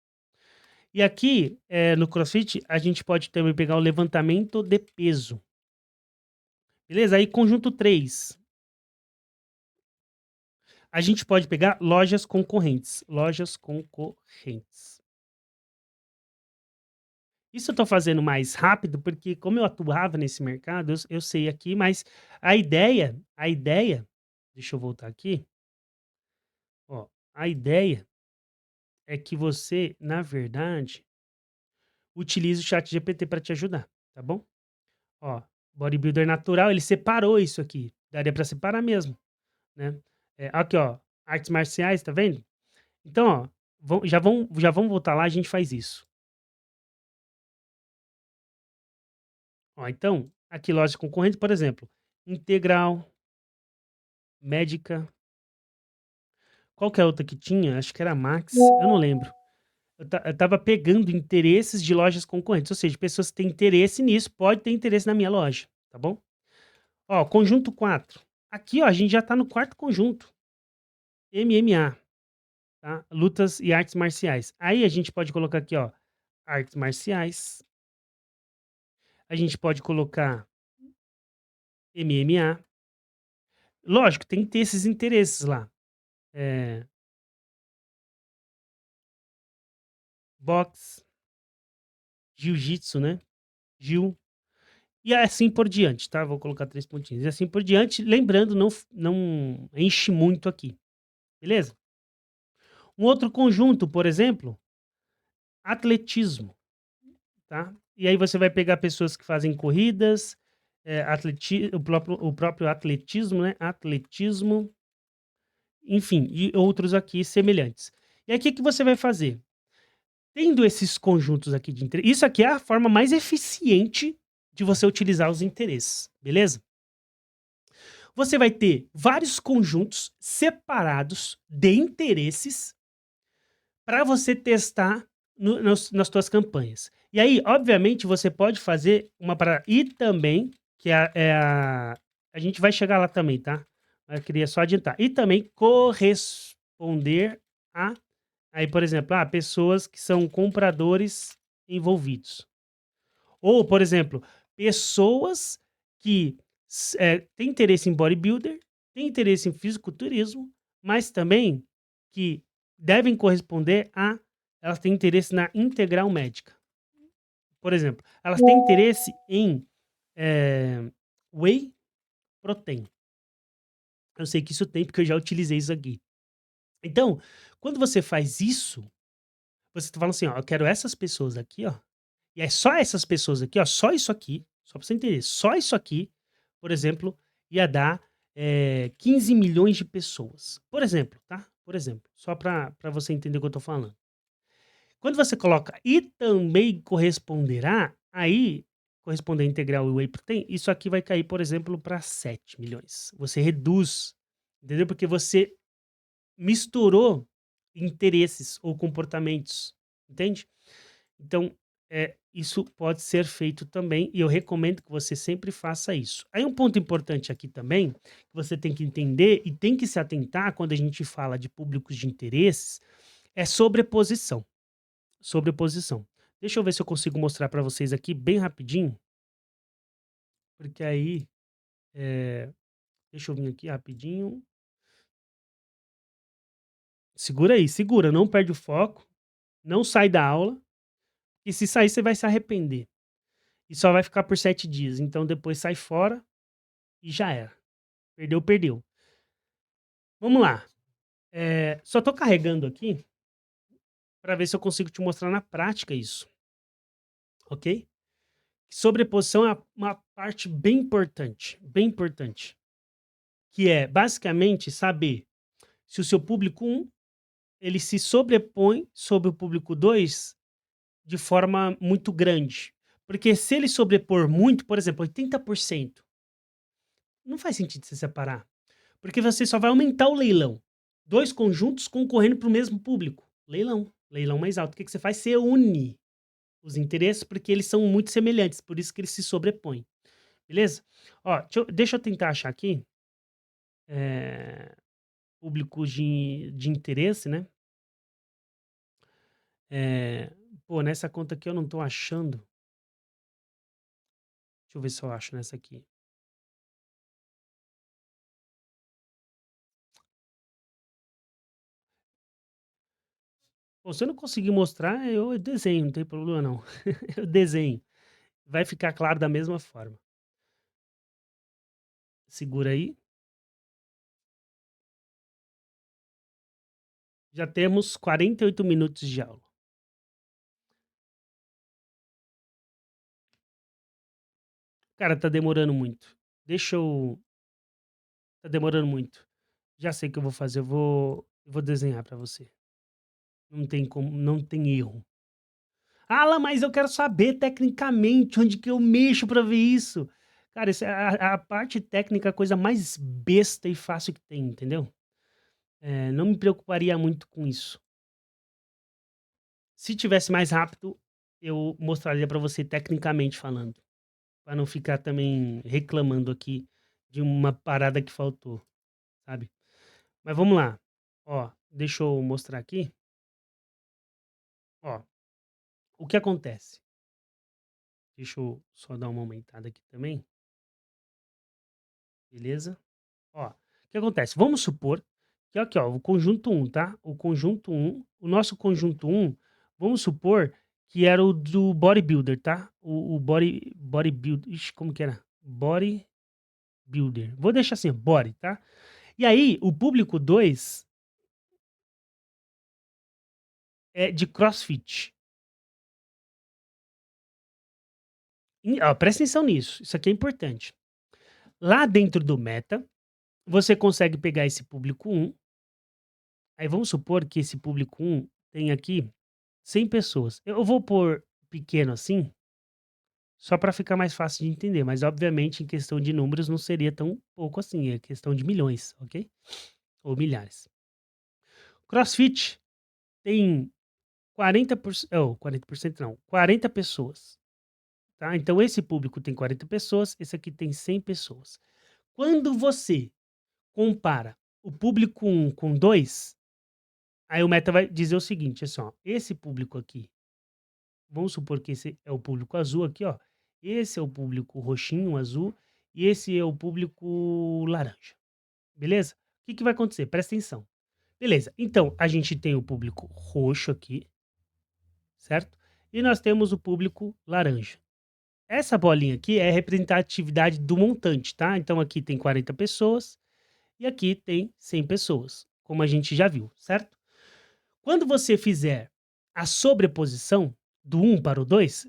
E aqui, no CrossFit, a gente pode também pegar o levantamento de peso. Beleza? Aí, conjunto 3. A gente pode pegar lojas concorrentes. Lojas concorrentes. Isso eu tô fazendo mais rápido, porque como eu atuava nesse mercado, eu sei aqui, mas a ideia, deixa eu voltar aqui, ó, a ideia é que você, na verdade, utilize o chat GPT para te ajudar, tá bom? Ó, bodybuilder natural, ele separou isso aqui, daria para separar mesmo, né? Aqui, ó, artes marciais, tá vendo? Então, ó, já vão voltar lá, a gente faz isso. Ó, então, aqui loja concorrente, por exemplo, Integral, Médica. Qual que é a outra que tinha? Acho que era Max, eu não lembro. Eu tava pegando interesses de lojas concorrentes, ou seja, pessoas que têm interesse nisso, pode ter interesse na minha loja, tá bom? Ó, conjunto 4. Aqui, ó, a gente já tá no quarto conjunto. MMA, tá? Lutas e artes marciais. Aí a gente pode colocar aqui, ó, artes marciais. A gente pode colocar MMA. Lógico, tem que ter esses interesses lá. Boxe, jiu-jitsu, né? Gil. E assim por diante, tá? Vou colocar 3 pontinhos. E assim por diante, lembrando, não enche muito aqui, beleza? Um outro conjunto, por exemplo, atletismo, tá? E aí você vai pegar pessoas que fazem corridas, o próprio atletismo, né? Atletismo, enfim, e outros aqui semelhantes. E aí, o que que você vai fazer? Tendo esses conjuntos aqui de interesse, isso aqui é a forma mais eficiente de você utilizar os interesses, beleza? Você vai ter vários conjuntos separados de interesses para você testar nas tuas campanhas. E aí, obviamente, você pode fazer uma para e também, que a gente vai chegar lá também, tá? Eu queria só adiantar. E também corresponder a, aí, por exemplo, pessoas que são compradores envolvidos. Ou, por exemplo, pessoas que têm interesse em bodybuilder, têm interesse em fisiculturismo, mas também que devem corresponder a elas têm interesse na integral médica. Por exemplo, elas têm interesse em whey protein. Eu sei que isso tem, porque eu já utilizei isso aqui. Então, quando você faz isso, você tá falando assim, ó, eu quero essas pessoas aqui, ó, e é só essas pessoas aqui, ó, só isso aqui, só pra você entender, só isso aqui, por exemplo, ia dar 15 milhões de pessoas. Por exemplo, tá? Por exemplo, só pra você entender o que eu tô falando. Quando você coloca e também corresponderá, aí, corresponder integral e whey protein, isso aqui vai cair, por exemplo, para 7 milhões. Você reduz, entendeu? Porque você misturou interesses ou comportamentos, entende? Então, isso pode ser feito também, e eu recomendo que você sempre faça isso. Aí um ponto importante aqui também, que você tem que entender e tem que se atentar quando a gente fala de públicos de interesses, é sobreposição. Sobreposição. Deixa eu ver se eu consigo mostrar para vocês aqui bem rapidinho, porque aí, deixa eu vir aqui rapidinho. Segura aí, segura, não perde o foco, não sai da aula, e se sair você vai se arrepender. E só vai ficar por 7 dias, então depois sai fora e já era. Perdeu, perdeu. Vamos lá. Só tô carregando aqui para ver se eu consigo te mostrar na prática isso, ok? Sobreposição é uma parte bem importante, que é basicamente saber se o seu público um ele se sobrepõe sobre o público 2 de forma muito grande. Porque se ele sobrepor muito, por exemplo, 80%, não faz sentido você separar. Porque você só vai aumentar o leilão. Dois conjuntos concorrendo para o mesmo público. Leilão. Leilão mais alto. O que que você faz? Você une os interesses porque eles são muito semelhantes. Por isso que eles se sobrepõem. Beleza? Ó, deixa eu tentar achar aqui. Públicos de interesse, né? Pô, nessa conta aqui eu não tô achando. Deixa eu ver se eu acho nessa aqui. Pô, se eu não conseguir mostrar, eu desenho, não tem problema não. Eu desenho. Vai ficar claro da mesma forma. Segura aí. Já temos 48 minutos de aula. Cara, tá demorando muito. Deixa eu. Tá demorando muito. Já sei o que eu vou fazer. Eu vou desenhar pra você. Não tem como, não tem erro. Alan, mas eu quero saber tecnicamente onde que eu mexo pra ver isso. Cara, a parte técnica é a coisa mais besta e fácil que tem, entendeu? Não me preocuparia muito com isso. Se tivesse mais rápido, eu mostraria pra você tecnicamente falando, pra não ficar também reclamando aqui de uma parada que faltou, sabe. Mas vamos lá. Ó, deixa eu mostrar aqui. Ó, o que acontece? Deixa eu só dar uma aumentada aqui também, beleza? Ó, o que acontece? Vamos supor que aqui, ó, o conjunto um, tá? O conjunto um, o nosso conjunto um, vamos supor que era o do bodybuilder, tá? O bodybuilder, ixi, como que era? Bodybuilder. Vou deixar assim, body, tá? E aí, o público 2 é de CrossFit. Ó, presta atenção nisso, isso aqui é importante. Lá dentro do Meta, você consegue pegar esse público um Aí vamos supor que esse público 1 tem aqui 100 pessoas. Eu vou pôr pequeno assim, só para ficar mais fácil de entender, mas obviamente em questão de números não seria tão pouco assim, é questão de milhões, ok? Ou milhares. CrossFit tem 40%, oh, 40% não, 40 pessoas, tá? Então esse público tem 40 pessoas, esse aqui tem 100 pessoas. Quando você compara o público 1 com 2, aí o Meta vai dizer o seguinte, assim, ó, esse público aqui, vamos supor que esse é o público azul aqui, ó, esse é o público roxinho, azul, e esse é o público laranja, beleza? O que que vai acontecer? Presta atenção. Beleza, então a gente tem o público roxo aqui, certo? E nós temos o público laranja. Essa bolinha aqui é a representatividade do montante, tá? Então aqui tem 40 pessoas e aqui tem 100 pessoas, como a gente já viu, certo? Quando você fizer a sobreposição do 1 para o 2,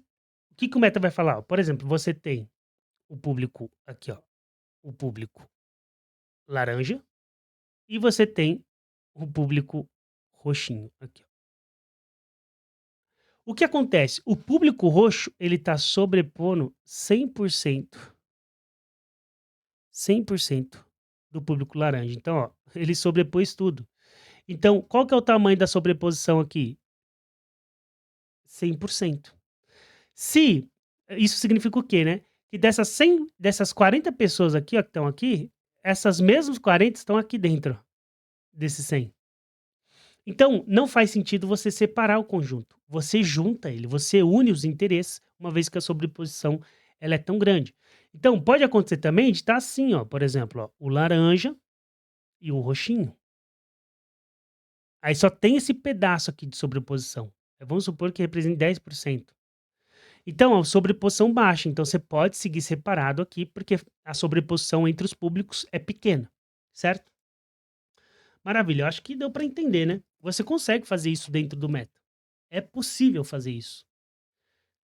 o que que o Meta vai falar? Por exemplo, você tem o público aqui, ó, o público laranja e você tem o público roxinho aqui, ó. O que acontece? O público roxo, ele tá sobrepondo 100% do público laranja. Então, ó, ele sobrepôs tudo. Então, qual que é o tamanho da sobreposição aqui? 100%. Se isso significa o quê, né? Que dessas 40 pessoas aqui, ó, que estão aqui, essas mesmas 40 estão aqui dentro desses 100. Então, não faz sentido você separar o conjunto. Você junta ele, você une os interesses, uma vez que a sobreposição ela é tão grande. Então, pode acontecer também de estar assim, ó, por exemplo, ó, o laranja e o roxinho. Aí só tem esse pedaço aqui de sobreposição. Vamos supor que represente 10%. Então, a sobreposição baixa. Então, você pode seguir separado aqui, porque a sobreposição entre os públicos é pequena, certo? Maravilha, eu acho que deu para entender, né? Você consegue fazer isso dentro do Meta. É possível fazer isso.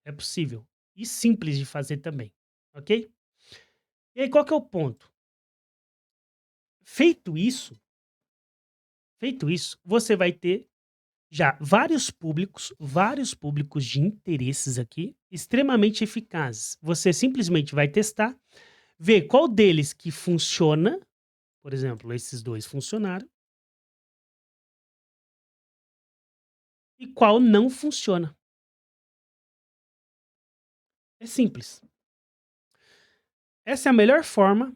É possível. E simples de fazer também, ok? E aí, qual que é o ponto? Feito isso, você vai ter já vários públicos de interesses aqui, extremamente eficazes. Você simplesmente vai testar, ver qual deles que funciona, por exemplo, esses dois funcionaram, e qual não funciona. É simples. Essa é a melhor forma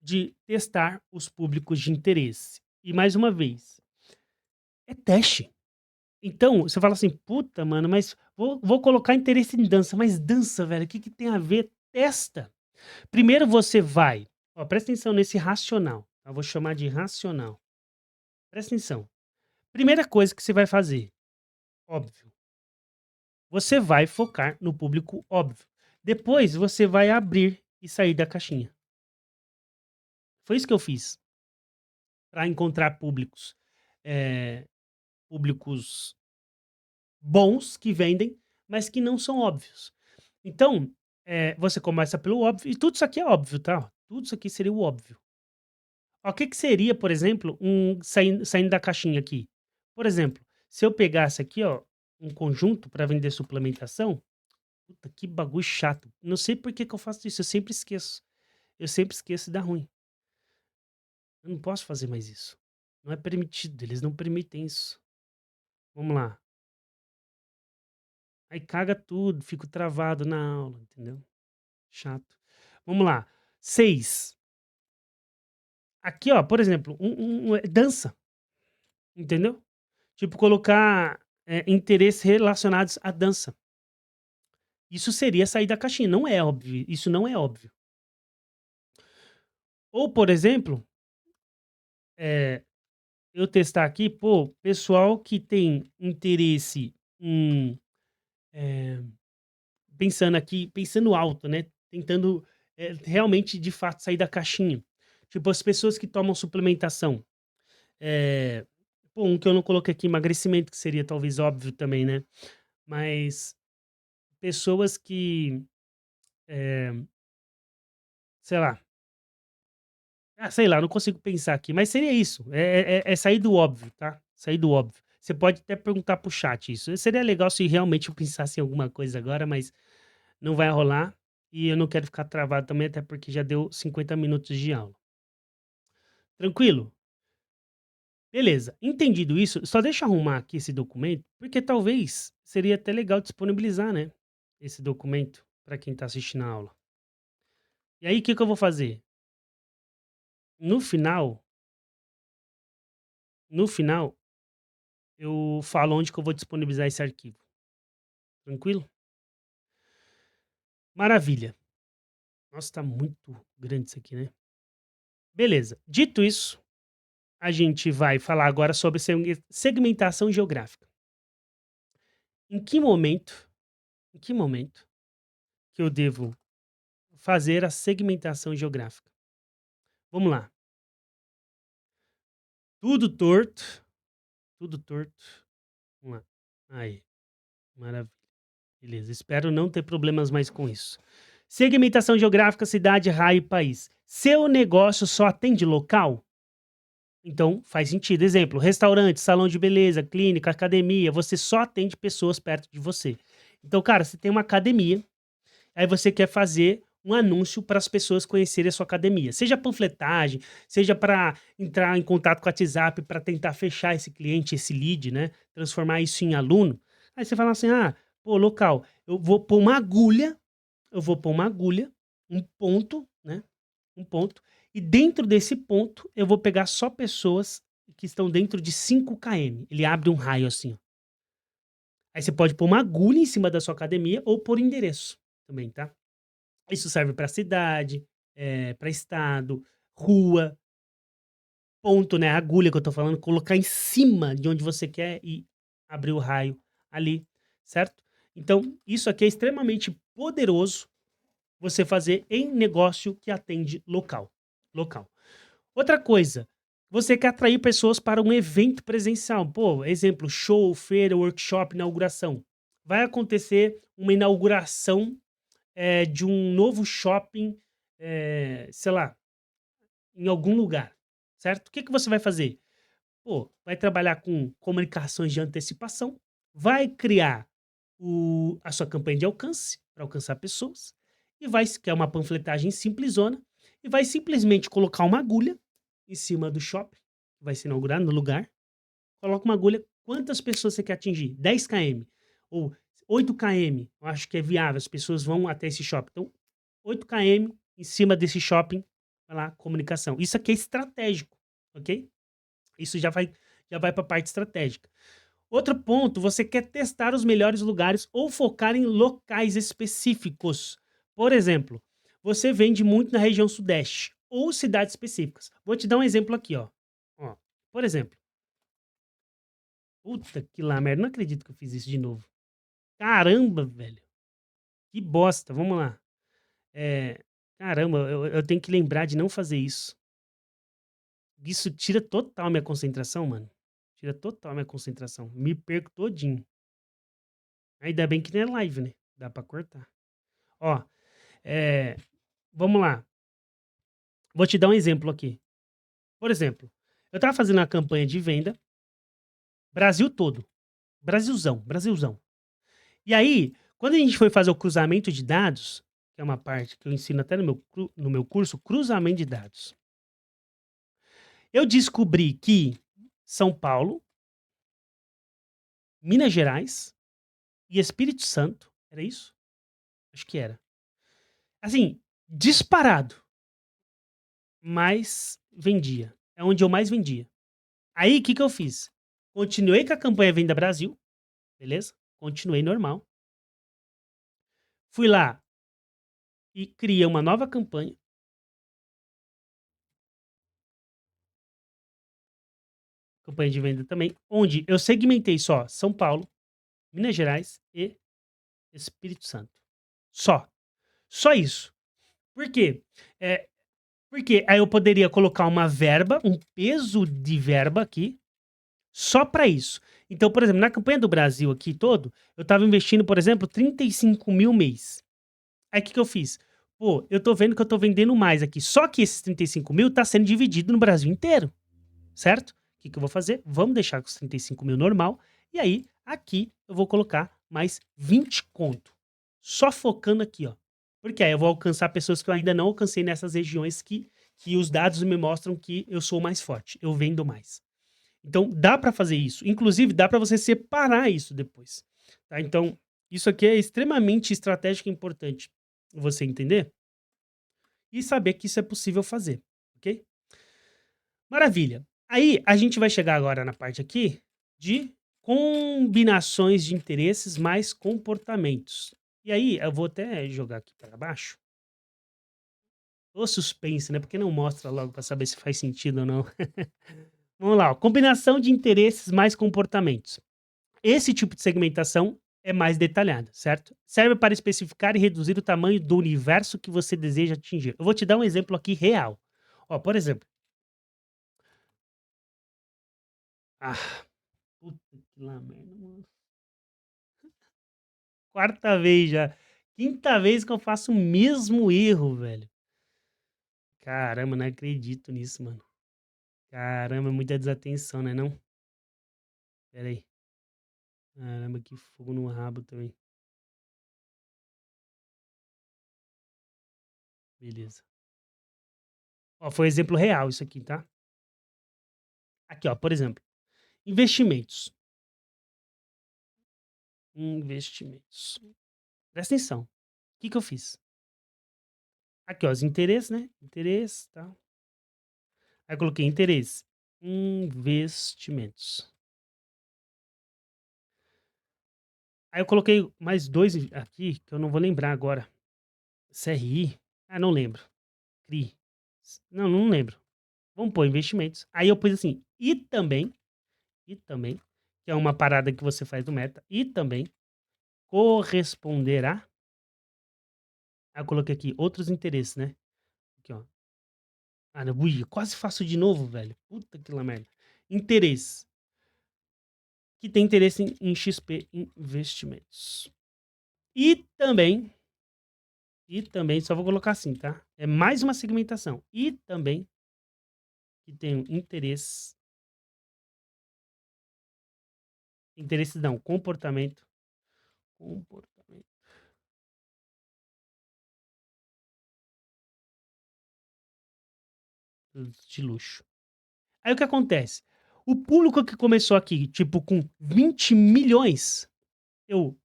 de testar os públicos de interesse. E mais uma vez, é teste. Então, você fala assim: "Puta, mano, mas vou colocar interesse em dança", mas dança, velho, o que que tem a ver? Testa. Primeiro você vai, ó, presta atenção nesse racional, eu vou chamar de racional. Presta atenção. Primeira coisa que você vai fazer, óbvio, você vai focar no público óbvio. Depois você vai abrir e sair da caixinha. Foi isso que eu fiz, para encontrar públicos, eh, públicos bons que vendem, mas que não são óbvios. Então, você começa pelo óbvio, e tudo isso aqui é óbvio, tá? Tudo isso aqui seria o óbvio. O que que seria, por exemplo, saindo da caixinha aqui? Por exemplo, se eu pegasse aqui, ó, um conjunto para vender suplementação, puta, que bagulho chato. Não sei por que que eu faço isso, eu sempre esqueço. Eu sempre esqueço e dá ruim. Eu não posso fazer mais isso. Não é permitido, eles não permitem isso. Vamos lá. Aí caga tudo, fico travado na aula, entendeu? Chato. Vamos lá. 6. Aqui, ó, por exemplo, dança, entendeu? Tipo, colocar interesses relacionados à dança. Isso seria sair da caixinha. Não é óbvio. Isso não é óbvio. Ou, por exemplo, eh, eu testar aqui, pô, pessoal que tem interesse em, eh, pensando aqui, pensando alto, né? Tentando realmente, de fato, sair da caixinha. Tipo, as pessoas que tomam suplementação. Eh, pô, um que eu não coloquei aqui, emagrecimento, que seria talvez óbvio também, né? Mas pessoas que, eh, sei lá, sei lá, não consigo pensar aqui, mas seria isso. É sair do óbvio, tá? Sair do óbvio. Você pode até perguntar pro chat isso. Seria legal se realmente eu pensasse em alguma coisa agora, mas não vai rolar. E eu não quero ficar travado também, até porque já deu 50 minutos de aula. Tranquilo? Beleza. Entendido isso, só deixa eu arrumar aqui esse documento, porque talvez seria até legal disponibilizar, né? Esse documento para quem está assistindo a aula. E aí, o que, que eu vou fazer? No final, eu falo onde que eu vou disponibilizar esse arquivo. Tranquilo? Maravilha. Nossa, tá muito grande isso aqui, né? Beleza. Dito isso, a gente vai falar agora sobre segmentação geográfica. Em que momento, que eu devo fazer a segmentação geográfica? Vamos lá. Tudo torto. Tudo torto. Vamos lá. Aí. Maravilha. Beleza. Espero não ter problemas mais com isso. Segmentação geográfica, cidade, raio e país. Seu negócio só atende local? Então, faz sentido. Exemplo, restaurante, salão de beleza, clínica, academia, você só atende pessoas perto de você. Então, cara, você tem uma academia, aí você quer fazer um anúncio para as pessoas conhecerem a sua academia. Seja panfletagem, seja para entrar em contato com o WhatsApp para tentar fechar esse cliente, esse lead, né? Transformar isso em aluno. Aí você fala assim: ah, pô, local, eu vou pôr uma agulha, um ponto, né? Um ponto. E dentro desse ponto, eu vou pegar só pessoas que estão dentro de 5 km. Ele abre um raio assim, ó. Aí você pode pôr uma agulha em cima da sua academia ou por endereço também, tá? Isso serve para cidade, para estado, rua, ponto, né? A agulha que eu tô falando, colocar em cima de onde você quer e abrir o raio ali, certo? Então, isso aqui é extremamente poderoso você fazer em negócio que atende local. Local. Outra coisa, você quer atrair pessoas para um evento presencial. Pô, exemplo, show, feira, workshop, inauguração. Vai acontecer uma inauguração de um novo shopping, sei lá, em algum lugar, certo? O que, que você vai fazer? Pô, vai trabalhar com comunicações de antecipação, vai criar a sua campanha de alcance para alcançar pessoas e vai criar uma panfletagem simplesona e vai simplesmente colocar uma agulha em cima do shopping, que vai ser inaugurado no lugar, coloca uma agulha, quantas pessoas você quer atingir? 10 km ou 8 km, eu acho que é viável, as pessoas vão até esse shopping. Então, 8 km em cima desse shopping, vai lá, comunicação. Isso aqui é estratégico, ok? Isso já vai para a parte estratégica. Outro ponto, você quer testar os melhores lugares ou focar em locais específicos. Por exemplo, você vende muito na região sudeste ou cidades específicas. Vou te dar um exemplo aqui, ó. Ó, por exemplo, puta que lá merda, não acredito que eu fiz isso de novo. Caramba, velho. Que bosta, vamos lá. Caramba, eu tenho que lembrar de não fazer isso. Isso tira total minha concentração, mano. Tira total minha concentração. Me perco todinho. Ainda bem que não é live, né? Dá pra cortar. Ó, é, vamos lá. Vou te dar um exemplo aqui. Por exemplo, eu tava fazendo uma campanha de venda, Brasil todo. Brasilzão, Brasilzão. E aí, quando a gente foi fazer o cruzamento de dados, que é uma parte que eu ensino até no meu curso, cruzamento de dados, eu descobri que São Paulo, Minas Gerais e Espírito Santo, era isso? Acho que era. Assim, disparado, mais vendia. É onde eu mais vendia. Aí, o que que eu fiz? Continuei com a campanha Venda Brasil, beleza? Continuei normal. Fui lá e criei uma nova campanha de venda também, onde eu segmentei só São Paulo, Minas Gerais e Espírito Santo. Só. Só isso. Por quê? É, porque aí eu poderia colocar uma verba, um peso de verba aqui, só para isso. Então, por exemplo, na campanha do Brasil aqui todo, eu estava investindo, por exemplo, 35 mil mês. Aí o que, que eu fiz? Pô, eu tô vendo que eu tô vendendo mais aqui. Só que esses 35 mil tá sendo dividido no Brasil inteiro. Certo? O que eu vou fazer? Vamos deixar com os 35 mil normal. E aí, aqui, eu vou colocar mais 20 conto. Só focando aqui, ó. Porque aí eu vou alcançar pessoas que eu ainda não alcancei nessas regiões que os dados me mostram que eu sou mais forte, eu vendo mais. Então, dá para fazer isso. Inclusive, dá para você separar isso depois. Tá? Então, isso aqui é extremamente estratégico e importante você entender e saber que isso é possível fazer, ok? Maravilha. Aí, a gente vai chegar agora na parte aqui de combinações de interesses mais comportamentos. E aí, eu vou até jogar aqui para baixo. O suspense, né? Porque não mostra logo para saber se faz sentido ou não. Vamos lá, ó. Combinação de interesses mais comportamentos. Esse tipo de segmentação é mais detalhada, certo? Serve para especificar e reduzir o tamanho do universo que você deseja atingir. Eu vou te dar um exemplo aqui real. Ó, por exemplo. Ah, puta que lá merda, mano. Quarta vez já. Quinta vez que eu faço o mesmo erro, velho. Caramba, não acredito nisso, mano. Caramba, muita desatenção, né não? Pera aí. Caramba, que fogo no rabo também. Beleza. Ó, foi exemplo real isso aqui, tá? Aqui, ó, por exemplo. Investimentos. Investimentos. Presta atenção. O que que eu fiz? Aqui, ó, os interesses, né? Interesse, tá? Aí eu coloquei interesse. Investimentos. Aí eu coloquei mais dois aqui, que eu não vou lembrar agora. CRI? Ah, não lembro. CRI. Não, não lembro. Vamos pôr investimentos. Aí eu pus assim, e também, que é uma parada que você faz do meta, e também corresponderá. Aí eu coloquei aqui outros interesses, né? Aqui, ó. Ah, não, ui, quase faço de novo, velho. Puta que lá merda. Interesse. Que tem interesse em XP Investimentos. E também, só vou colocar assim, tá? É mais uma segmentação. E também que tem um interesse não, comportamento de luxo. Aí o que acontece? O público que começou aqui, tipo, com 20 milhões, eu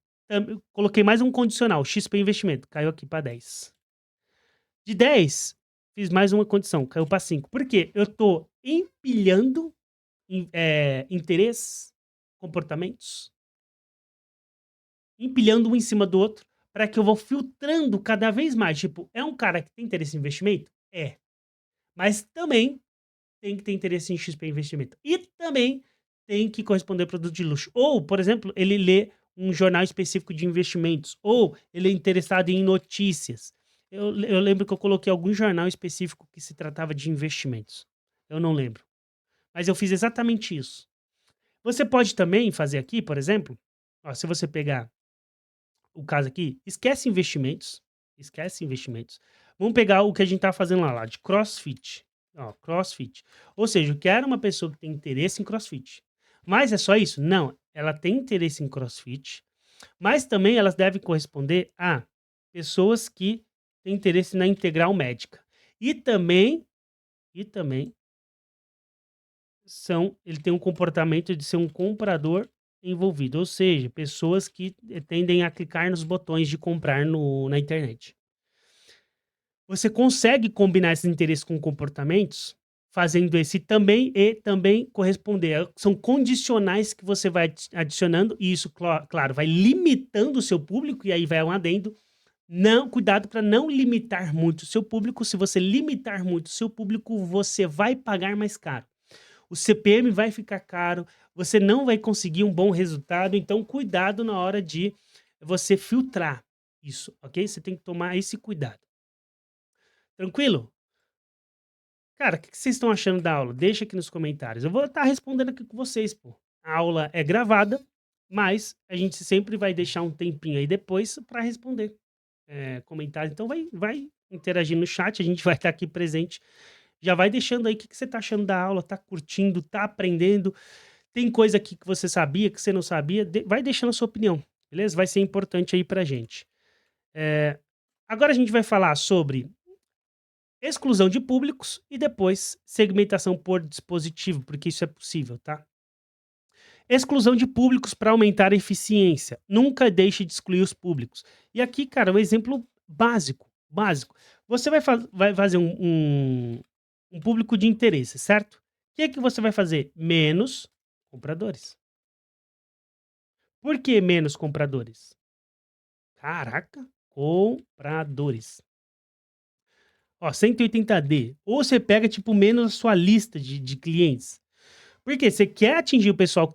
coloquei mais um condicional, XP Investimento, caiu aqui para 10. De 10, fiz mais uma condição, caiu para 5. Por quê? Eu tô empilhando interesses, comportamentos, empilhando um em cima do outro, para que eu vou filtrando cada vez mais. Tipo, é um cara que tem interesse em investimento? É. Mas também tem que ter interesse em XP Investimento. E também tem que corresponder a produto de luxo. Ou, por exemplo, ele lê um jornal específico de investimentos. Ou ele é interessado em notícias. Eu lembro que eu coloquei algum jornal específico que se tratava de investimentos. Eu não lembro. Mas eu fiz exatamente isso. Você pode também fazer aqui, por exemplo, ó, se você pegar o caso aqui, esquece investimentos. Esquece investimentos. Vamos pegar o que a gente tá fazendo lá de CrossFit. Ó, CrossFit. Ou seja, eu quero uma pessoa que tem interesse em CrossFit. Mas é só isso? Não. Ela tem interesse em CrossFit, mas também elas devem corresponder a pessoas que têm interesse na integral médica. E também ele tem um comportamento de ser um comprador envolvido, ou seja, pessoas que tendem a clicar nos botões de comprar na internet. Você consegue combinar esses interesses com comportamentos, fazendo esse também e também corresponder. São condicionais que você vai adicionando, e isso, claro, vai limitando o seu público, e aí vai um adendo. Não, cuidado para não limitar muito o seu público. Se você limitar muito o seu público, você vai pagar mais caro. O CPM vai ficar caro, você não vai conseguir um bom resultado, então cuidado na hora de você filtrar isso, ok? Você tem que tomar esse cuidado. Tranquilo? Cara, o que vocês estão achando da aula? Deixa aqui nos comentários. Eu vou estar respondendo aqui com vocês, pô. A aula é gravada, mas a gente sempre vai deixar um tempinho aí depois para responder comentários. Então vai interagir no chat, a gente vai estar aqui presente. Já vai deixando aí o que que você tá achando da aula, tá curtindo, tá aprendendo, tem coisa aqui que você sabia, que você não sabia, vai deixando a sua opinião, beleza? Vai ser importante aí pra gente. Eh, Agora a gente vai falar sobre exclusão de públicos e depois segmentação por dispositivo, porque isso é possível, tá? Exclusão de públicos para aumentar a eficiência. Nunca deixe de excluir os públicos. E aqui, cara, um exemplo básico, básico. Você vai fazer um público de interesse, certo? O que que você vai fazer? Menos compradores. Por que menos compradores? Caraca, compradores. Ó, 180D. Ou você pega, tipo, menos a sua lista de clientes. Porque você quer atingir o pessoal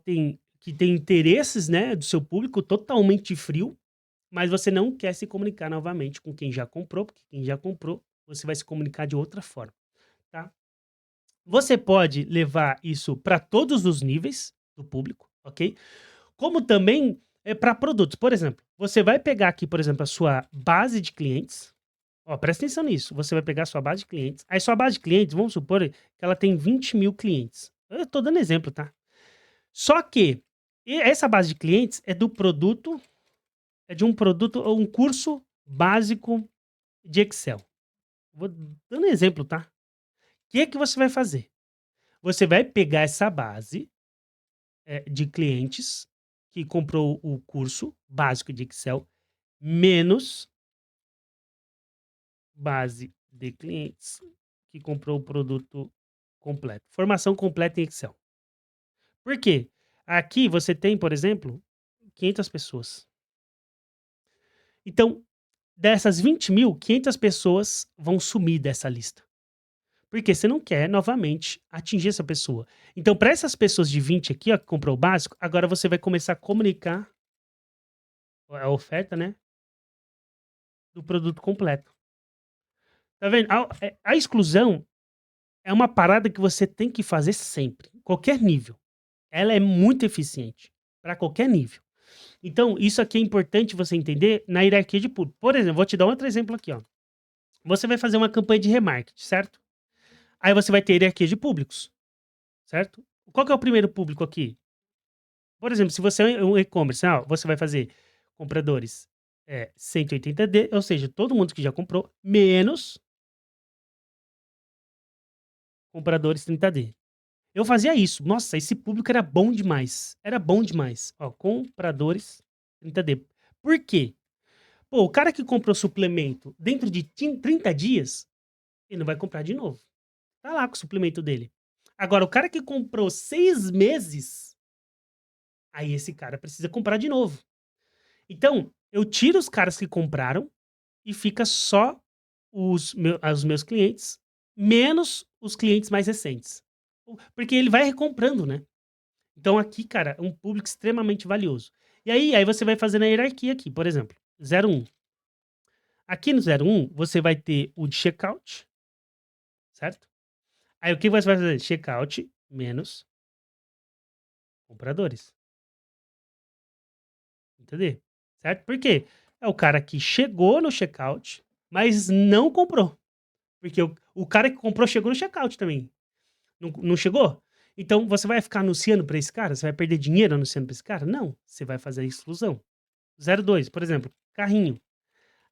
que tem interesses, né, do seu público totalmente frio, mas você não quer se comunicar novamente com quem já comprou, porque quem já comprou, você vai se comunicar de outra forma, tá? Você pode levar isso para todos os níveis do público, ok? Como também para produtos. Por exemplo, você vai pegar aqui, por exemplo, a sua base de clientes. Ó, presta atenção nisso. Você vai pegar a sua base de clientes. Aí, sua base de clientes, vamos supor que ela tem 20 mil clientes. Eu tô dando exemplo, tá? Só que essa base de clientes é do produto, é de um produto ou um curso básico de Excel. Vou dando exemplo, tá? O que que você vai fazer? Você vai pegar essa base de clientes que comprou o curso básico de Excel menos base de clientes que comprou o produto completo. Formação completa em Excel. Por quê? Aqui você tem, por exemplo, 500 pessoas. Então, dessas 20 mil, 500 pessoas vão sumir dessa lista. Porque você não quer, novamente, atingir essa pessoa. Então, para essas pessoas de 20 aqui, ó, que comprou o básico, agora você vai começar a comunicar a oferta, né, do produto completo. Tá vendo? A exclusão é uma parada que você tem que fazer sempre, qualquer nível. Ela é muito eficiente para qualquer nível. Então, isso aqui é importante você entender na hierarquia de público. Por exemplo, vou te dar outro exemplo aqui, ó. Você vai fazer uma campanha de remarketing, certo? Aí você vai ter hierarquia de públicos, certo? Qual que é o primeiro público aqui? Por exemplo, se você é um e-commerce, você vai fazer compradores 180D, ou seja, todo mundo que já comprou, menos compradores 30D. Eu fazia isso. Nossa, esse público era bom demais. Era bom demais. Ó, compradores 30D. Por quê? Pô, o cara que comprou suplemento dentro de 30 dias, ele não vai comprar de novo. Tá lá com o suplemento dele. Agora, o cara que comprou 6 meses, aí esse cara precisa comprar de novo. Então, eu tiro os caras que compraram e fica só os meus clientes, menos os clientes mais recentes. Porque ele vai recomprando, né? Então aqui, cara, é um público extremamente valioso. E aí você vai fazer na hierarquia aqui, por exemplo, 01. Aqui no 01, você vai ter o de checkout, certo? Aí o que você vai fazer? Checkout menos compradores. Entendeu? Certo? Por quê? É o cara que chegou no checkout, mas não comprou. Porque o cara que comprou chegou no checkout também. Não chegou? Então você vai ficar anunciando para esse cara? Você vai perder dinheiro anunciando para esse cara? Não. Você vai fazer a exclusão. 02, por exemplo, carrinho.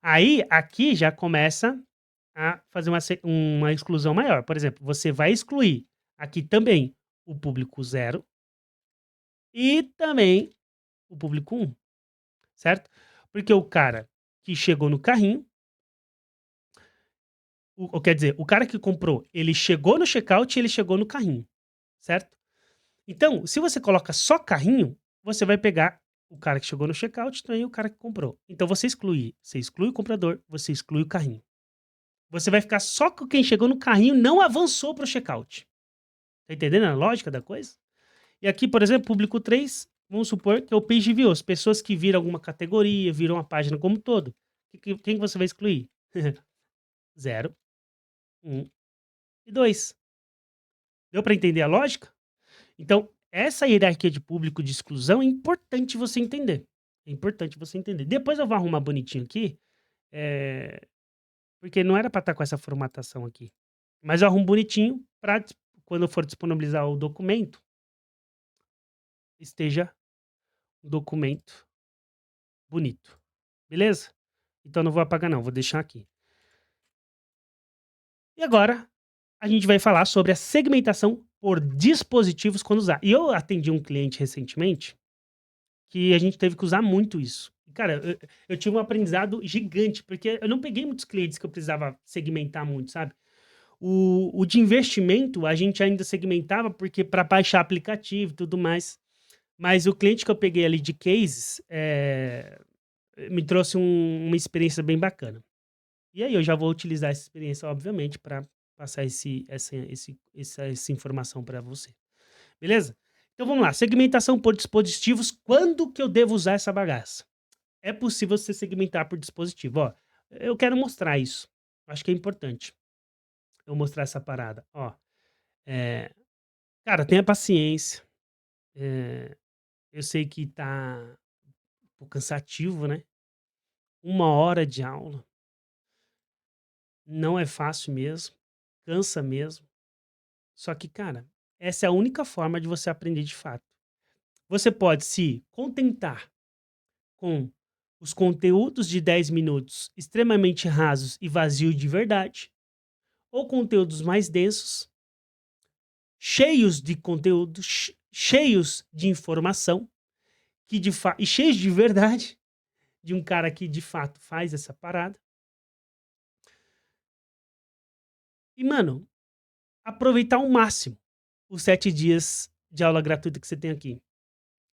Aí, aqui já começa a fazer uma exclusão maior. Por exemplo, você vai excluir aqui também o público 0 e também o público 1, certo? Porque o cara que chegou no carrinho, quer dizer, o cara que comprou, ele chegou no checkout e ele chegou no carrinho, certo? Então, se você coloca só carrinho, você vai pegar o cara que chegou no checkout e também o cara que comprou. Então, você exclui o comprador, você exclui o carrinho. Você vai ficar só com quem chegou no carrinho não avançou para o checkout. Tá entendendo a lógica da coisa? E aqui, por exemplo, público 3, vamos supor que é o page view, as pessoas que viram alguma categoria, viram a página como um todo. Quem você vai excluir? 0, 1 e 2. Deu para entender a lógica? Então, essa hierarquia de público de exclusão é importante você entender. É importante você entender. Depois eu vou arrumar bonitinho aqui, porque não era para estar com essa formatação aqui. Mas eu arrumo bonitinho para quando eu for disponibilizar o documento, esteja um documento bonito. Beleza? Então não vou apagar não, vou deixar aqui. E agora a gente vai falar sobre a segmentação por dispositivos quando usar. E eu atendi um cliente recentemente que a gente teve que usar muito isso. Cara, eu tive um aprendizado gigante, porque eu não peguei muitos clientes que eu precisava segmentar muito, sabe? O de investimento a gente ainda segmentava porque para baixar aplicativo e tudo mais. Mas o cliente que eu peguei ali de cases me trouxe uma experiência bem bacana. E aí eu já vou utilizar essa experiência, obviamente, para passar essa informação para você. Beleza? Então vamos lá. Segmentação por dispositivos. Quando que eu devo usar essa bagaça? É possível você segmentar por dispositivo. Ó, eu quero mostrar isso. Acho que é importante eu mostrar essa parada. Ó, é, cara, tenha paciência. É, eu sei que tá um pouco cansativo, né? 1 hora de aula. Não é fácil mesmo. Cansa mesmo. Só que, cara, essa é a única forma de você aprender de fato. Você pode se contentar com os conteúdos de 10 minutos extremamente rasos e vazios de verdade, ou conteúdos mais densos, cheios de conteúdo, cheios de informação, e cheios de verdade, de um cara que de fato faz essa parada. E, mano, aproveitar ao máximo os 7 dias de aula gratuita que você tem aqui.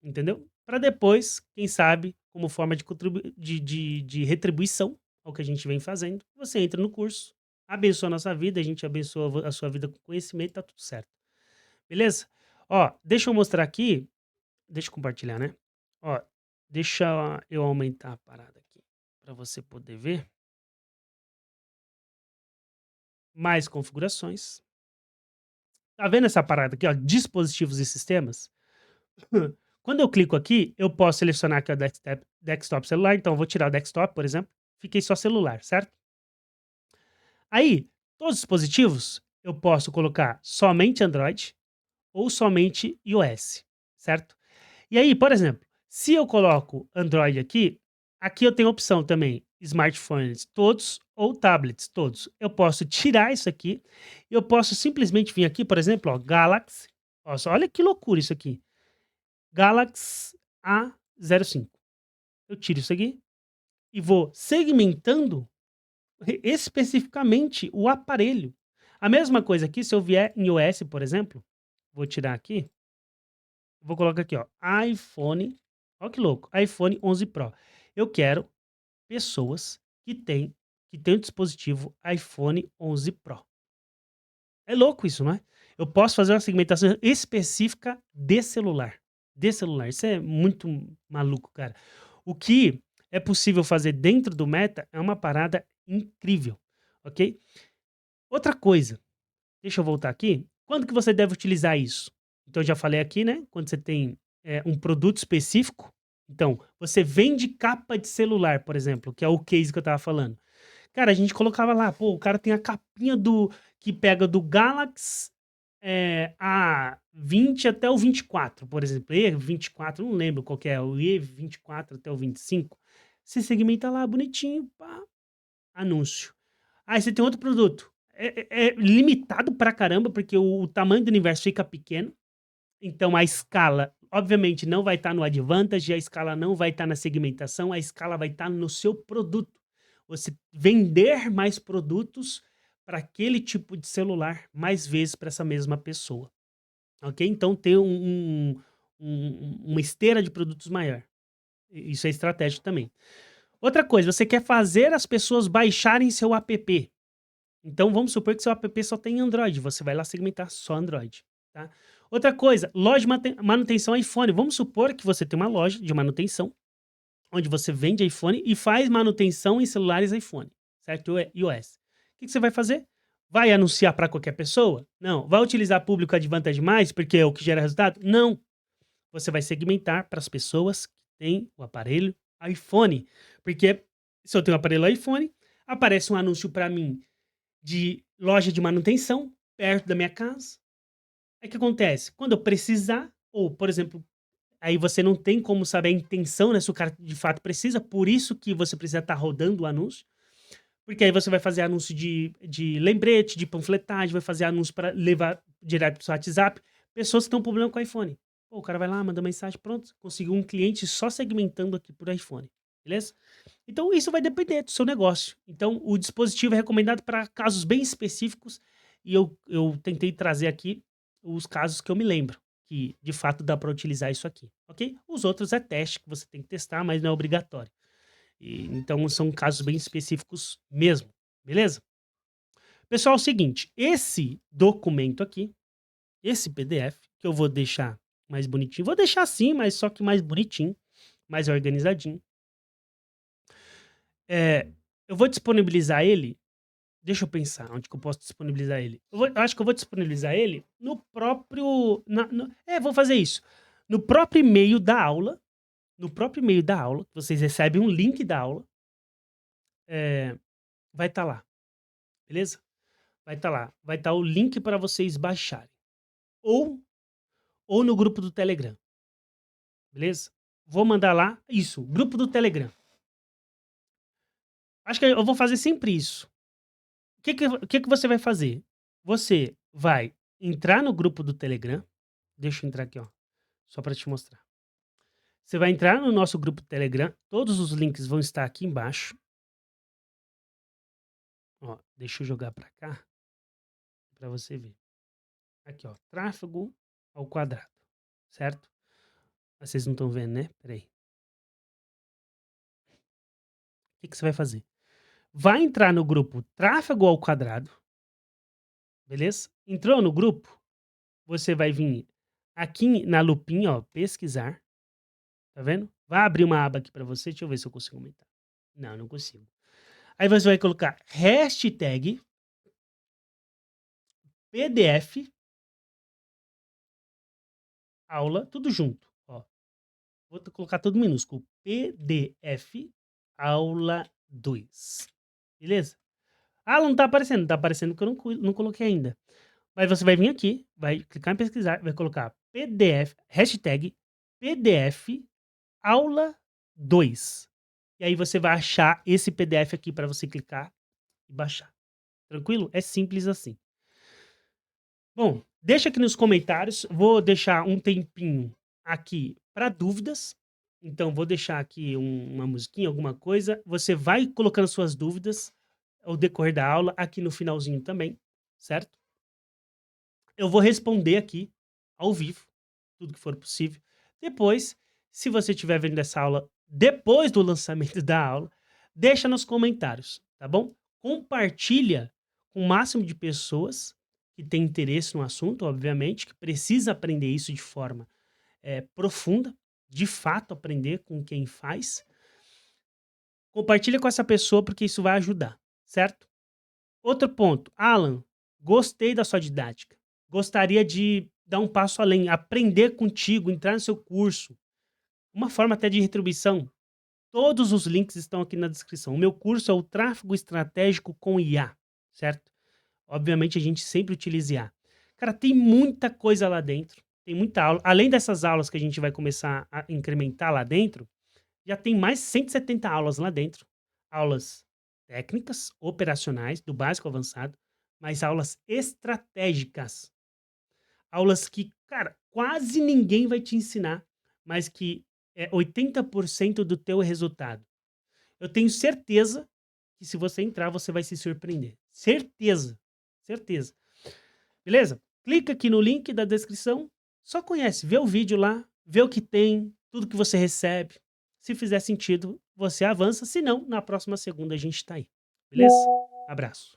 Entendeu? Para depois, quem sabe, como forma de retribuição ao que a gente vem fazendo, você entra no curso, abençoa a nossa vida, a gente abençoa a sua vida com conhecimento, tá tudo certo. Beleza? Ó, deixa eu mostrar aqui, deixa eu compartilhar, né? Ó, deixa eu aumentar a parada aqui para você poder ver. Mais configurações. Tá vendo essa parada aqui, ó? Dispositivos e sistemas? Quando eu clico aqui, eu posso selecionar aqui o desktop celular. Então, eu vou tirar o desktop, por exemplo. Fiquei só celular, certo? Aí, todos os dispositivos, eu posso colocar somente Android ou somente iOS, certo? E aí, por exemplo, se eu coloco Android aqui, aqui eu tenho a opção também, smartphones todos ou tablets todos. Eu posso tirar isso aqui, eu posso simplesmente vir aqui, por exemplo, ó, Galaxy. Olha que loucura isso aqui. Galaxy A05. Eu tiro isso aqui e vou segmentando especificamente o aparelho. A mesma coisa aqui, se eu vier em iOS, por exemplo, vou tirar aqui, vou colocar aqui, ó, iPhone, ó que louco, iPhone 11 Pro. Eu quero pessoas que têm o dispositivo iPhone 11 Pro. É louco isso, não é? Eu posso fazer uma segmentação específica de celular. De celular. Isso é muito maluco, cara. O que é possível fazer dentro do Meta é uma parada incrível, ok? Outra coisa, deixa eu voltar aqui. Quando que você deve utilizar isso? Então, eu já falei aqui, né? Quando você tem um produto específico. Então, você vende capa de celular, por exemplo, que é o case que eu tava falando. Cara, a gente colocava lá, pô, o cara tem a capinha que pega do Galaxy A20 até o 24, por exemplo. E24, não lembro qual que é, o E24 até o 25. Você segmenta lá bonitinho, pá, anúncio. Aí você tem outro produto. É limitado pra caramba, porque o tamanho do universo fica pequeno. Então a escala, obviamente, não vai estar no Advantage, a escala não vai estar na segmentação, a escala vai estar no seu produto. Você vender mais produtos para aquele tipo de celular mais vezes para essa mesma pessoa. Ok? Então ter uma esteira de produtos maior. Isso é estratégico também. Outra coisa, você quer fazer as pessoas baixarem seu app. Então vamos supor que seu app só tem Android, você vai lá segmentar só Android, tá? Outra coisa, loja de manutenção iPhone. Vamos supor que você tem uma loja de manutenção, onde você vende iPhone e faz manutenção em celulares iPhone, certo? iOS. O que você vai fazer? Vai anunciar para qualquer pessoa? Não. Vai utilizar público Advantage mais, porque é o que gera resultado? Não. Você vai segmentar para as pessoas que têm o aparelho iPhone. Porque se eu tenho o aparelho iPhone, aparece um anúncio para mim de loja de manutenção perto da minha casa. Aí o que acontece? Quando eu precisar, ou, por exemplo, aí você não tem como saber a intenção, né, se o cara de fato precisa, por isso que você precisa estar rodando o anúncio, porque aí você vai fazer anúncio de lembrete, de panfletagem, vai fazer anúncio para levar direto para o seu WhatsApp. Pessoas que estão com problema com o iPhone. Pô, o cara vai lá, manda mensagem, pronto, conseguiu um cliente só segmentando aqui por iPhone, beleza? Então isso vai depender do seu negócio. Então o dispositivo é recomendado para casos bem específicos e eu tentei trazer aqui os casos que eu me lembro, que de fato dá para utilizar isso aqui, ok? Os outros é teste que você tem que testar, mas não é obrigatório. Então são casos bem específicos mesmo, beleza? Pessoal, é o seguinte, esse documento aqui, esse PDF, que eu vou deixar mais bonitinho, vou deixar assim, mas só que mais bonitinho, mais organizadinho. Eu vou disponibilizar ele, deixa eu pensar onde que eu posso disponibilizar ele. Eu acho que eu vou disponibilizar ele no próprio, vou fazer isso. No próprio e-mail da aula, vocês recebem um link da aula, vai estar lá, beleza? Vai estar lá. Vai estar o link para vocês baixarem. Ou, ou no grupo do Telegram. Beleza? Vou mandar lá. Isso, grupo do Telegram. Acho que eu vou fazer sempre isso. O que você vai fazer? Você vai entrar no grupo do Telegram. Deixa eu entrar aqui, ó. Só para te mostrar. Você vai entrar no nosso grupo do Telegram. Todos os links vão estar aqui embaixo. Ó, deixa eu jogar para cá. Para você ver. Aqui, ó. Tráfego ao quadrado. Certo? Vocês não estão vendo, né? Peraí. O que você vai fazer? Vai entrar no grupo Tráfego ao Quadrado, beleza? Entrou no grupo, você vai vir aqui na lupinha, ó, pesquisar, tá vendo? Vai abrir uma aba aqui para você, deixa eu ver se eu consigo aumentar. Não, não consigo. Aí você vai colocar hashtag PDF aula, tudo junto, ó. Vou colocar tudo minúsculo, PDF aula 2, beleza? Ah, não tá aparecendo, não tá aparecendo porque eu não coloquei ainda. Mas você vai vir aqui, vai clicar em pesquisar, vai colocar PDF, hashtag PDF aula 2. E aí você vai achar esse PDF aqui para você clicar e baixar. Tranquilo? É simples assim. Bom, deixa aqui nos comentários, vou deixar um tempinho aqui para dúvidas. Então vou deixar aqui uma musiquinha, alguma coisa. Você vai colocando suas dúvidas ao decorrer da aula, aqui no finalzinho também, certo? Eu vou responder aqui, ao vivo, tudo que for possível. Depois, se você estiver vendo essa aula depois do lançamento da aula, deixa nos comentários, tá bom? Compartilha com o máximo de pessoas que têm interesse no assunto, obviamente, que precisa aprender isso de forma profunda, de fato aprender com quem faz. Compartilha com essa pessoa porque isso vai ajudar, certo? Outro ponto, Alan, gostei da sua didática. Gostaria de dar um passo além, aprender contigo, entrar no seu curso. Uma forma até de retribuição. Todos os links estão aqui na descrição. O meu curso é o Tráfego Estratégico com IA, certo? Obviamente a gente sempre utiliza IA. Cara, tem muita coisa lá dentro. Tem muita aula. Além dessas aulas que a gente vai começar a incrementar lá dentro, já tem mais 170 aulas lá dentro. Aulas técnicas, operacionais, do básico ao avançado, mas aulas estratégicas. Aulas que, cara, quase ninguém vai te ensinar, mas que é 80% do teu resultado. Eu tenho certeza que se você entrar, você vai se surpreender. Certeza. Certeza. Beleza? Clica aqui no link da descrição. Só conhece, vê o vídeo lá, vê o que tem, tudo que você recebe. Se fizer sentido, você avança. Se não, na próxima segunda a gente tá aí. Beleza? Abraço.